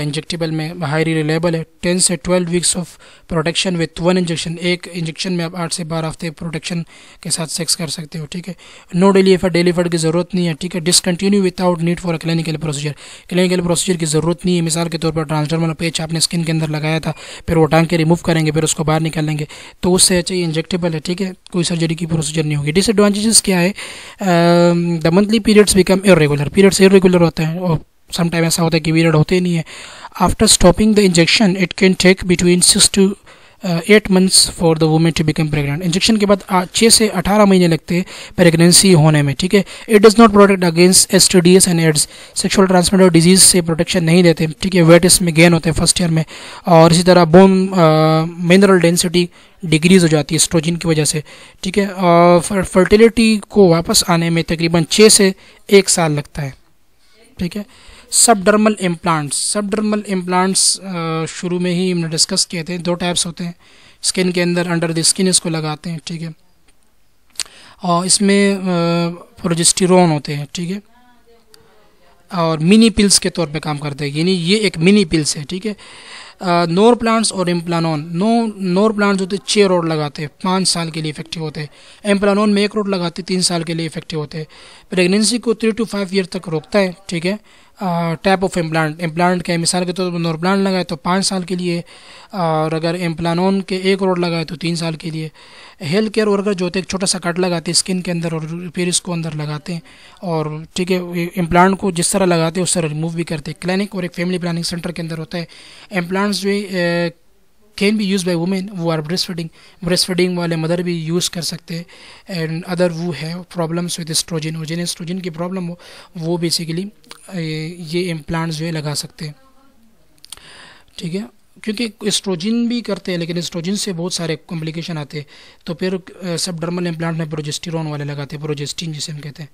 इंजेक्टेबल में हाईली रिलायबल है, 10 से 12 weeks of protection with 1 injection, एक इंजेक्शन में आप 8 से 12 हफ्ते प्रोटेक्शन के साथ सेक्स कर सकते हो, ठीक है। नो डेली एफर्ट की ज़रूरत नहीं है, ठीक है। Discontinue without need for a clinical procedure की ज़रूरत नहीं है। मिसाल के तौर पर ट्रांसडर्मल पेच आपने स्किन के अंदर लगाया था, फिर वो टांग के रिमूव करेंगे, फिर उसको बाहर निकालेंगे, तो उससे अच्छा इंजेक्टेबल है, ठीक है, कोई सर्जरी की प्रोसीजर नहीं होगी। डिसएडवांटेजेस क्या है? The monthly periods become irregular, periods irregular होते हैं, और समटाइम ऐसा होता है कि पीरियड होते ही नहीं है। After stopping the injection it can take between 6 to 8 months for the women to become pregnant. Injection के बाद 6 से 18 महीने लगते हैं प्रेगनेंसी होने में, ठीक है। It does not protect against STDs and AIDS, sexual transmitted disease से प्रोटेक्शन नहीं देते, ठीक है। वेट इसमें गेन होते हैं फर्स्ट ईयर में, और इसी तरह बोन मिनरल डेंसिटी डिक्रीज हो जाती है एस्ट्रोजन की वजह से, ठीक है। और फर्टिलिटी को वापस आने में तकरीबन 6 से 1 साल लगता है, ठीक है। सबडर्मल इम्प्लांट्स शुरू में ही हमने डिस्कस किए थे, 2 टाइप्स होते हैं, स्किन के अंदर अंडर द स्किन इसको लगाते हैं, ठीक है, और इसमें प्रोजेस्टेरोन होते हैं, ठीक है। और मिनी पिल्स के तौर पे काम करते हैं, यानी ये एक मिनी पिल्स है, ठीक है। नोर प्लांट्स और इम्प्लानॉन, नोर प्लांट्स होते 6 रोड लगाते हैं, 5 साल के लिए इफेक्टिव होते हैं। इम्प्लानॉन में 1 रोड लगाते 3 साल के लिए इफेक्टिव होते हैं। प्रेगनेंसी को 3 to 5 ईयर तक रोकता है, ठीक है। टाइप ऑफ इम्प्लांट के मिसाल के तौर पर नोर प्लांट लगाए तो 5 साल के लिए, और अगर इम्प्लानॉन के 1 रोड लगाए तो 3 साल के लिए। हेल्थ केयर वर्कर जो होते हैं एक छोटा सा कट लगाते हैं स्किन के अंदर और फिर इसको अंदर लगाते हैं, और ठीक है इम्प्लांट को जिस तरह लगाते हैं उस तरह रिमूव भी करते हैं। क्लिनिक और एक फैमिली प्लानिंग सेंटर के अंदर होता है। इम्प्लांट्स जो can be use by women वो आर ब्रेस्ट फीडिंग वाले मदर भी यूज़ कर सकते हैं। एंड अदर वो है प्रॉब्लम्स विद एस्ट्रोजन, और जिन एस्ट्रोजन की प्रॉब्लम हो वो बेसिकली ये इम्प्लांट्स जो है लगा सकते हैं, ठीक है। क्योंकि एस्ट्रोजन भी करते हैं लेकिन एस्ट्रोजन से बहुत सारे कॉम्प्लिकेशन आते हैं, तो फिर सबडर्मल इम्प्लांट में प्रोजेस्टेरोन वाले लगाते हैं, प्रोजेस्टिन जिसे हम कहते हैं,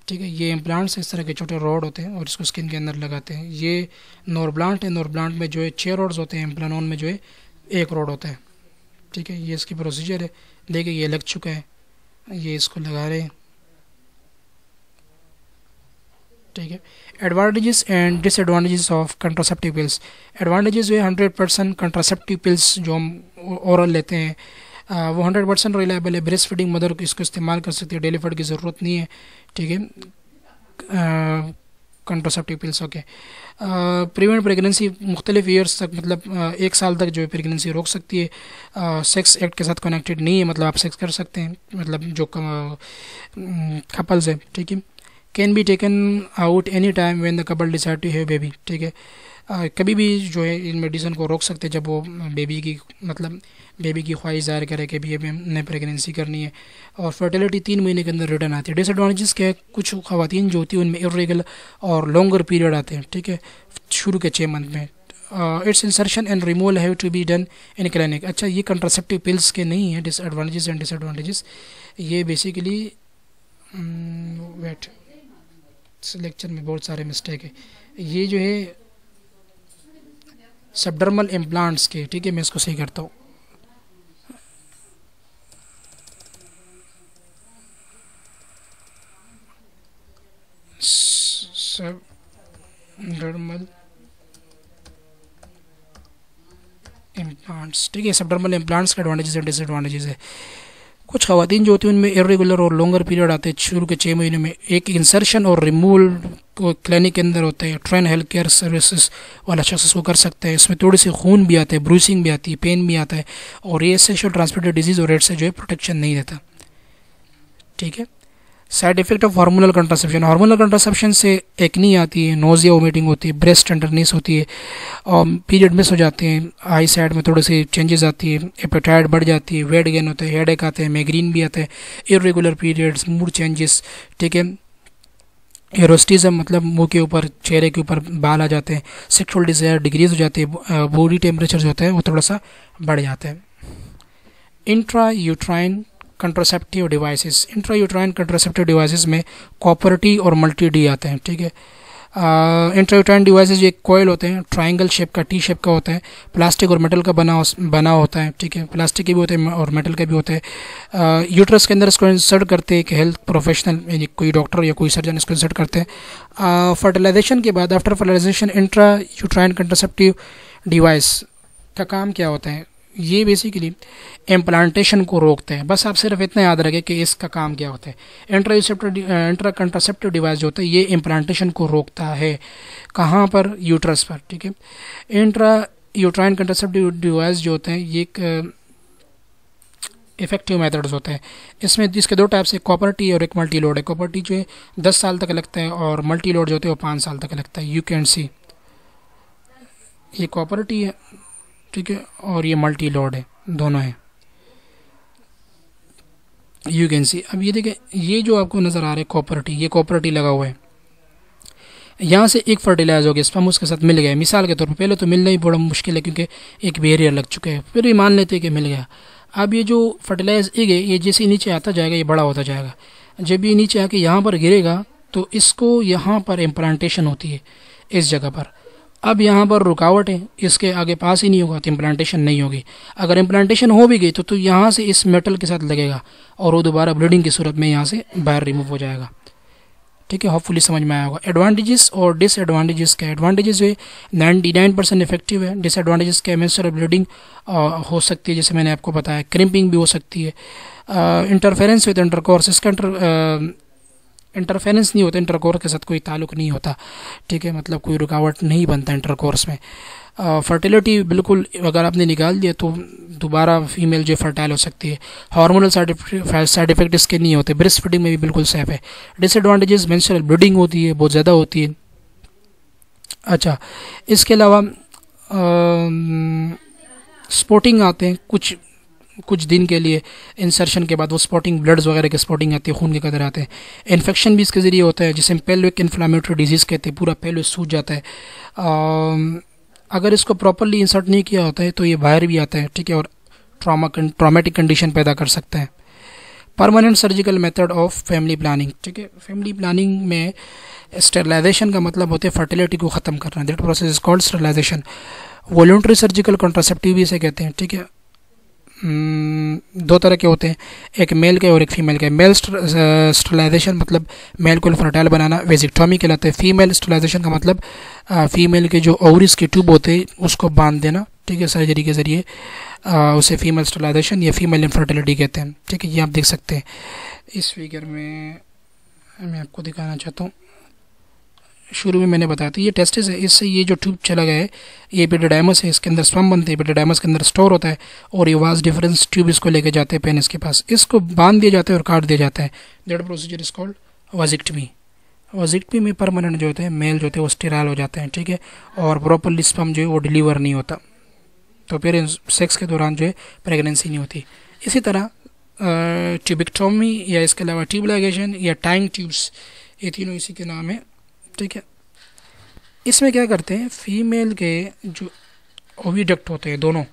ठीक है। ये इम्प्लांट्स इस तरह के छोटे रॉड होते हैं और इसको स्किन के अंदर लगाते हैं। ये नोर प्लांट है, नोर प्लांट में जो है 6 रॉड्स होते हैं, इम्प्लानॉन में जो है 1 रॉड होता है, ठीक है। ये इसकी प्रोसीजर है। देखिए ये लग चुका है, ये इसको लगा रहे हैं, ठीक है। Advantages and disadvantages of contraceptive pills. Advantages जो है 100% कंट्रासेप्टिव पिल्स जो हम ओरल लेते हैं वो 100% रिलायबल है। ब्रेस्ट फीडिंग मदर को इसको इस्तेमाल कर सकती है, डेली फीड की ज़रूरत नहीं है, ठीक है। Contraceptive pills okay. Prevent pregnancy मुख्तलिफ ईयर्स तक, मतलब 1 साल तक जो है प्रेगनेंसी रोक सकती है। सेक्स एक्ट के साथ कनेक्टेड नहीं है, मतलब आप सेक्स कर सकते हैं, मतलब जो कपल्स है, ठीक है। Can be taken out any time when the couple decide to have baby, ठीक है। कभी भी जो है इन मेडिसिन को रोक सकते हैं जब वो बेबी की ख्वाहिश ज़ाहिर करे कि भी अभी हमने प्रेगनेंसी करनी है। और फर्टिलिटी 3 महीने के अंदर रिटर्न आती है। डिसएडवांटेजेस क्या है, कुछ ख़वातीन जो होती हैं उनमें इर्रेगुलर और लॉन्गर पीरियड आते हैं, ठीक है, शुरू के 6 मंथ में। Its insertion and removal have to be done in clinic. अच्छा, ये कंट्रासेप्टिव पिल्स के नहीं है डिसएडवांटेजेस एंड डिसएडवांटेजेस, ये बेसिकली वेट लेक्चर में बहुत सारे मिस्टेक है। ये जो है सबडर्मल इम्प्लांट्स के, ठीक है, मैं इसको सही करता हूँ। सबडर्मल इम्प्लांट्स, ठीक है। सबडर्मल इम्प्लांट्स के एडवांटेजेस एंड डिसएडवांटेजेस है। कुछ ख़वातीन जो होती हैं उनमें इरेगुलर और लॉन्गर पीरियड आते हैं शुरू के 6 महीने में। एक इंसर्शन और रिमूवल को क्लिनिक के अंदर होता है। ट्रेन हेल्थ केयर सर्विसेज वाला शख्स इसको कर सकते हैं। इसमें थोड़ी सी खून भी आते हैं, ब्रूसिंग भी आती है, पेन भी आता है, और ये सेक्शुअल ट्रांसमिटेड डिजीज़ और एड्स से जो है प्रोटेक्शन नहीं देता, ठीक है। Side effect of hormonal contraception. Hormonal contraception से एक्नी आती है, नोजिया वोमिटिंग होती है, ब्रेस्ट टेंडरनेस होती है, और पीरियड मिस हो जाते हैं, आई साइड में थोड़े से चेंजेस आती है, एपेटाइट बढ़ जाती है, वेट गेन होता है, हेडेक आते हैं, माइग्रेन भी आता है, इरेगुलर पीरियड्स, मूड चेंजेस, ठीक है। एरोस्टिज्म मतलब मुंह के ऊपर, चेहरे के ऊपर बाल आ जाते हैं, सेक्सुअल डिज़ायर डिक्रीज हो जाती है, बॉडी टेम्परेचर जो होता है वो थोड़ा सा बढ़ जाता है। Intra uterine contraceptive devices. Intra uterine contraceptive devices में कॉपर टी और मल्टी डी आते हैं, ठीक है। इंट्रा यूट्राइन डिवाइसेस एक कॉइल होते हैं, ट्रायंगल शेप का, टी शेप का होता है, प्लास्टिक और मेटल का बना होता है, ठीक है। प्लास्टिक के भी होते हैं और मेटल के भी होते हैं। यूट्रस के अंदर इसको इंसर्ट करते हैं कि हेल्थ प्रोफेशनल यानी कोई डॉक्टर या कोई सर्जन इसको इंसर्ट करते हैं। फर्टिलाइजेशन के बाद, after fertilization, intra uterine contraceptive device का काम क्या होता है, ये बेसिकली इम्प्लांटेशन को रोकते हैं। बस आप सिर्फ इतना याद रखें कि इसका काम क्या होता है। इंट्रा कंट्रासेप्टिव डिवाइस जो होता है ये इम्प्लांटेशन को रोकता है। कहाँ पर? यूट्रस पर, ठीक है। इंट्रा यूट्राइन कंट्रासेप्टिव डिवाइस जो होते हैं ये एक इफेक्टिव मेथड्स होते हैं। इसमें इसके 2 टाइप्स है, कॉपर टी और एक मल्टी लोड है। कॉपर टी जो है 10 साल तक लगता है और मल्टी लोड जो होते हैं वो 5 साल तक लगता है। यू कैन सी ये कॉपर टी है, ठीक है, और ये मल्टी लोड है, दोनों है, यू कैन सी। अब ये देखें, ये जो आपको नज़र आ रहा है कॉपर टी, ये कॉपर टी लगा हुआ है, यहाँ से एक फर्टिलाइज हो गया, स्पर्म उसके साथ मिल गया। मिसाल के तौर पे पहले तो मिलना ही बड़ा मुश्किल है क्योंकि एक बैरियर लग चुका है, फिर भी मान लेते हैं कि मिल गया। अब ये जो फर्टिलाइज एग है ये जैसे नीचे आता जाएगा ये बड़ा होता जाएगा। जब ये नीचे आके यहाँ पर गिरेगा तो इसको यहाँ पर इम्प्लांटेशन होती है इस जगह पर। अब यहाँ पर रुकावट है, इसके आगे पास ही नहीं होगा तो इम्प्लांटेशन नहीं होगी। अगर इम्प्लांटेशन हो भी गई तो यहाँ से इस मेटल के साथ लगेगा और वो दोबारा ब्लीडिंग की सूरत में यहाँ से बाहर रिमूव हो जाएगा, ठीक है, होपफुली समझ में आया होगा। एडवांटेजेस और डिसएडवांटेजेस क्या है। एडवांटेजेस जो है 99% इफेक्टिव है। डिसएडवांटेजेस क्या है, मेंस्ट्रुअल ब्लीडिंग हो सकती है, जैसे मैंने आपको बताया, क्रिम्पिंग भी हो सकती है, इंटरफेरेंस विद इंटरकोर्स, इसका इंटरफेरेंस नहीं होता, इंटरकोर्स के साथ कोई ताल्लुक नहीं होता, ठीक है, मतलब कोई रुकावट नहीं बनता इंटरकोर्स में। फर्टिलिटी बिल्कुल अगर आपने निकाल दिया तो दोबारा फीमेल जो फर्टाइल हो सकती है। हार्मोनल साइड इफेक्ट इसके नहीं होते। ब्रेस्ट फीडिंग में भी बिल्कुल सेफ है। डिसएडवांटेजेस, मेंस्ट्रुअल ब्लीडिंग होती है, बहुत ज़्यादा होती है। अच्छा, इसके अलावा स्पॉटिंग आते हैं कुछ दिन के लिए, इंसर्शन के बाद वो स्पॉटिंग, ब्लड्स वगैरह के स्पॉटिंग आती है, खून के कदर आते हैं। इन्फेक्शन भी इसके ज़रिए होता है, जिसे हम पेल्विक इन्फ्लामेटरी डिजीज़ कहते हैं, पूरा पेल्विक सूज जाता है। अगर इसको प्रॉपरली इंसर्ट नहीं किया होता है तो ये बाहर भी आता है, ठीक है, और ट्रॉमेटिक कंडीशन पैदा कर सकता है। Permanent surgical method of family planning, ठीक है, फैमिली प्लानिंग में स्टेरिलाइजेशन का मतलब होता है फर्टिलिटी को ख़त्म करना, that process is called sterilization. Voluntary surgical contraceptive भी इसे कहते हैं, ठीक है। दो तरह के होते हैं, एक मेल के और एक फीमेल के। मेल स्टेरिलाइजेशन मतलब मेल को फर्टाइल बनाना, वेजिक्टोमी कहलाता है। फीमेल स्टेरिलाइजेशन का मतलब फीमेल के जो ओवरीज के ट्यूब होते हैं उसको बांध देना, ठीक है, सर्जरी के ज़रिए, उसे फीमेल स्टेरिलाइजेशन या फीमेल इनफर्टिलिटी कहते हैं, ठीक है। ये आप देख सकते हैं इस फिगर में, मैं आपको दिखाना चाहता हूँ। शुरू में मैंने बताया था ये टेस्टिस है, इससे ये जो ट्यूब चला गया है ये एपिडिडाइमस है, इसके अंदर स्पर्म बनते हैं, एपिडिडाइमस के अंदर स्टोर होता है और ये वास डिफरेंस ट्यूब इसको लेके जाते हैं पेनिस के पास, इसको बांध दिया जाता है और काट दिया जाता है। That procedure is called vasectomy. Vasectomy में परमानेंट जो होते हैं मेल जो होते हैं वो स्टेराइल हो जाते हैं, ठीक है, और प्रॉपरली स्पर्म जो है वो डिलीवर नहीं होता, तो फिर सेक्स के दौरान जो है प्रेगनेंसी नहीं होती। इसी तरह ट्यूबिक्टोमी या इसके अलावा ट्यूब लाइगेशन या टाइंग ट्यूब्स, ये तीनों इसी के नाम है, ठीक है। इसमें क्या करते हैं, फीमेल के जो ओविडक्ट होते हैं दोनों,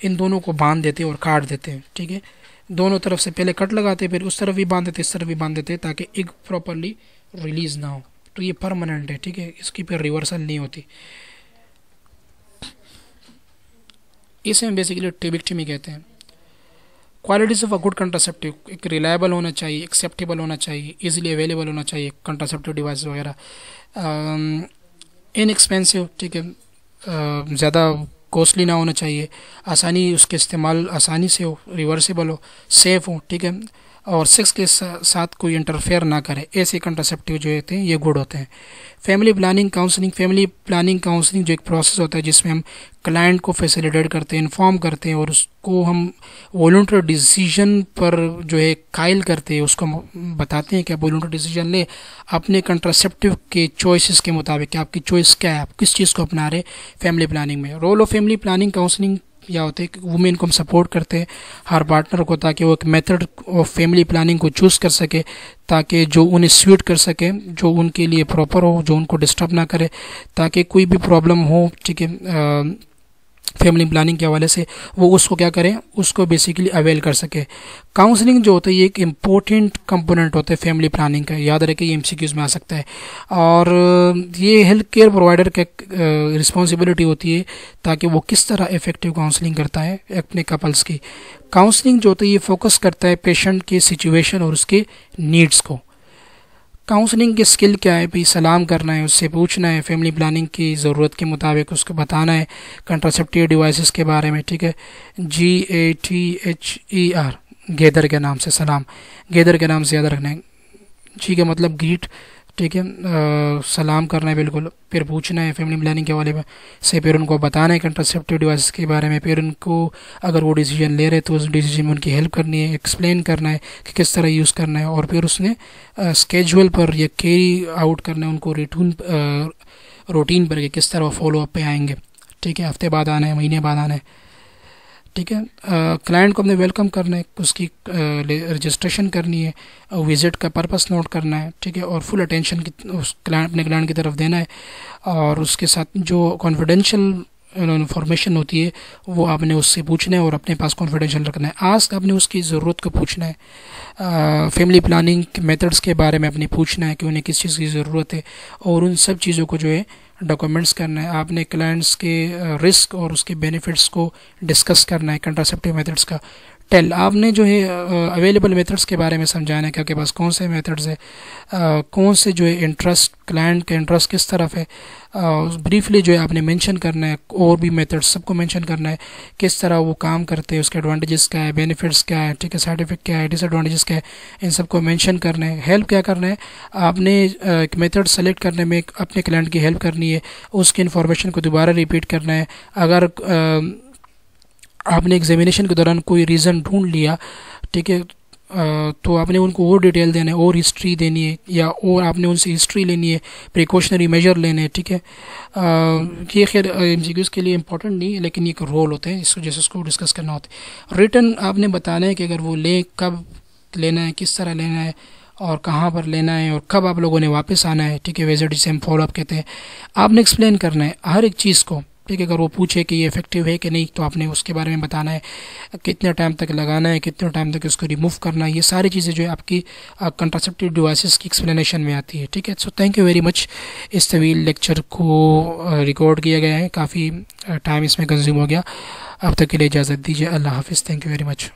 इन दोनों को बांध देते हैं और काट देते हैं, ठीक है। दोनों तरफ से पहले कट लगाते हैं, फिर उस तरफ भी बांध देते हैं, इस तरफ भी बांध देते हैं, ताकि एग प्रॉपरली रिलीज ना हो। तो ये परमानेंट है, ठीक है, इसकी फिर रिवर्सल नहीं होती। इसे हम बेसिकली ट्यूबिक्टमी कहते हैं। Qualities of a good contraceptive, एक रिलायबल होना चाहिए, एक्सेप्टेबल होना चाहिए, इजीली अवेलेबल होना चाहिए कंट्रासेप्टिव डिवाइस वगैरह, इनएक्सपेंसिव, ठीक है, ज़्यादा कॉस्टली ना होना चाहिए, आसानी उसके इस्तेमाल आसानी से हो, रिवर्सिबल हो, सेफ हो, ठीक है, और सेक्स के साथ कोई इंटरफेयर ना करे, ऐसे कंट्रासेप्टिव जो होते हैं ये गुड होते हैं। Family planning counselling, family planning counselling जो एक प्रोसेस होता है जिसमें हम क्लाइंट को फैसिलिटेट करते हैं, इन्फॉर्म करते हैं और उसको हम वॉलंटरी डिसीजन पर जो है कायल करते हैं, उसको बताते हैं कि आप वॉलंटरी डिसीजन ले अपने कंट्रासेप्टिव के चॉइसेस के मुताबिक, आपकी चॉइस क्या है, आप किस चीज़ को अपना रहे फैमिली प्लानिंग में। Role of family planning counselling या होते हैं कि वुमेन को हम सपोर्ट करते हैं हर पार्टनर को, ताकि वो एक मेथड ऑफ फैमिली प्लानिंग को चूज़ कर सके, ताकि जो उन्हें स्यूट कर सके, जो उनके लिए प्रॉपर हो, जो उनको डिस्टर्ब ना करे, ताकि कोई भी प्रॉब्लम हो, ठीक है, फैमिली प्लानिंग के हवाले से वो उसको क्या करें, उसको बेसिकली अवेल कर सके। काउंसलिंग जो होता है ये एक इम्पोर्टेंट कंपोनेंट होता है फैमिली प्लानिंग का, याद रखें, ये एमसीक्यूज में आ सकता है, और ये हेल्थ केयर प्रोवाइडर का रिस्पॉन्सिबिलिटी होती है ताकि वो किस तरह इफेक्टिव काउंसलिंग करता है अपने कपल्स की। काउंसलिंग जो होता है ये फोकस करता है पेशेंट के सिचुएशन और उसके नीड्स को। काउंसलिंग की स्किल क्या है भाई, सलाम करना है, उससे पूछना है, फैमिली प्लानिंग की ज़रूरत के मुताबिक उसको बताना है, कंट्रासेप्टिव डिवाइसेस के बारे में, ठीक है, GATHER, गेदर के नाम से सलाम, गेदर के नाम से याद रखना है, ठीक है, मतलब ग्रीट, ठीक है, सलाम करना है बिल्कुल, फिर पूछना है फैमिली प्लानिंग के वाले से, फिर उनको बताना है कंट्रासेप्टिव डिवाइस के बारे में, फिर उनको अगर वो डिसीजन ले रहे तो उस डिसीजन में उनकी हेल्प करनी है, एक्सप्लेन करना है कि किस तरह यूज़ करना है, और फिर उसने स्केजुअल पर या कैरी आउट करना है उनको रूटीन पर कि किस तरह वो फॉलो अप पे आएंगे, ठीक है, हफ्ते बाद आना है, महीने बाद आना है, ठीक है। क्लाइंट को अपने वेलकम करना है, उसकी रजिस्ट्रेशन करनी है, विज़िट का पर्पस नोट करना है, ठीक है, और फुल अटेंशन उस अपने क्लाइंट की तरफ देना है, और उसके साथ जो कॉन्फिडेंशियल इन्फॉर्मेशन होती है वो आपने उससे पूछना है और अपने पास कॉन्फिडेंशियल रखना है। आस्क, आपने उसकी ज़रूरत को पूछना है, फैमिली प्लानिंग के मेथड्स के बारे में अपने पूछना है कि उन्हें किस चीज़ की ज़रूरत है, और उन सब चीज़ों को जो है डॉक्यूमेंट्स करना है। आपने क्लाइंट्स के रिस्क और उसके बेनिफिट्स को डिस्कस करना है कंट्रासेप्टिव मेथड्स का, टेल, आपने जो है अवेलेबल मेथड्स के बारे में समझाना है कि आपके पास कौन से मेथड्स है, कौन से जो है इंटरेस्ट, क्लाइंट का इंटरेस्ट किस तरफ है, ब्रीफली जो है आपने मेंशन करना है। और भी मेथड्स सबको मेंशन करना है, किस तरह वो काम करते हैं, उसके एडवांटेजेस क्या है, बेनिफिट्स क्या है, ठीक है, साइड इफेक्ट क्या है, डिसएडवांटेजेस क्या है, इन सबको मेंशन करना है। हेल्प क्या करना है, आपने एक मेथड सेलेक्ट करने में अपने क्लाइंट की हेल्प करनी है, उसकी इन्फॉर्मेशन को दोबारा रिपीट करना है। अगर आपने एग्जामिनेशन के दौरान कोई रीज़न ढूंढ लिया, ठीक है, तो आपने उनको और डिटेल देना है, और हिस्ट्री देनी है, या और आपने उनसे हिस्ट्री लेनी है, प्रिकॉशनरी मेजर लेने हैं, ठीक है। ये खैर एमसीक्यूज़ के लिए इंपॉर्टेंट नहीं है, लेकिन ये एक रोल होते हैं इसको जैसे उसको डिस्कस करना होता है। रिटर्न आपने बताना है कि अगर वो लें कब लेना है, किस तरह लेना है, और कहाँ पर लेना है, और कब आप लोगों ने वापस आना है, ठीक है, विजिट जिसे हम फॉलोअप कहते हैं। आपने एक्सप्लेन करना है हर एक चीज़ को, ठीक है। अगर वो पूछे कि ये इफेक्टिव है कि नहीं, तो आपने उसके बारे में बताना है, कितने टाइम तक लगाना है, कितने टाइम तक उसको रिमूव करना है। ये सारी चीज़ें जो है आपकी कंट्रासेप्टिव डिवाइसेस की एक्सप्लेनेशन में आती है, ठीक है। So thank you very much. इस तवील लेक्चर को रिकॉर्ड किया गया है, काफ़ी टाइम इसमें कंज्यूम हो गया। अब तक के लिए इजाज़त दीजिए। अल्लाह हाफिज़। Thank you very much.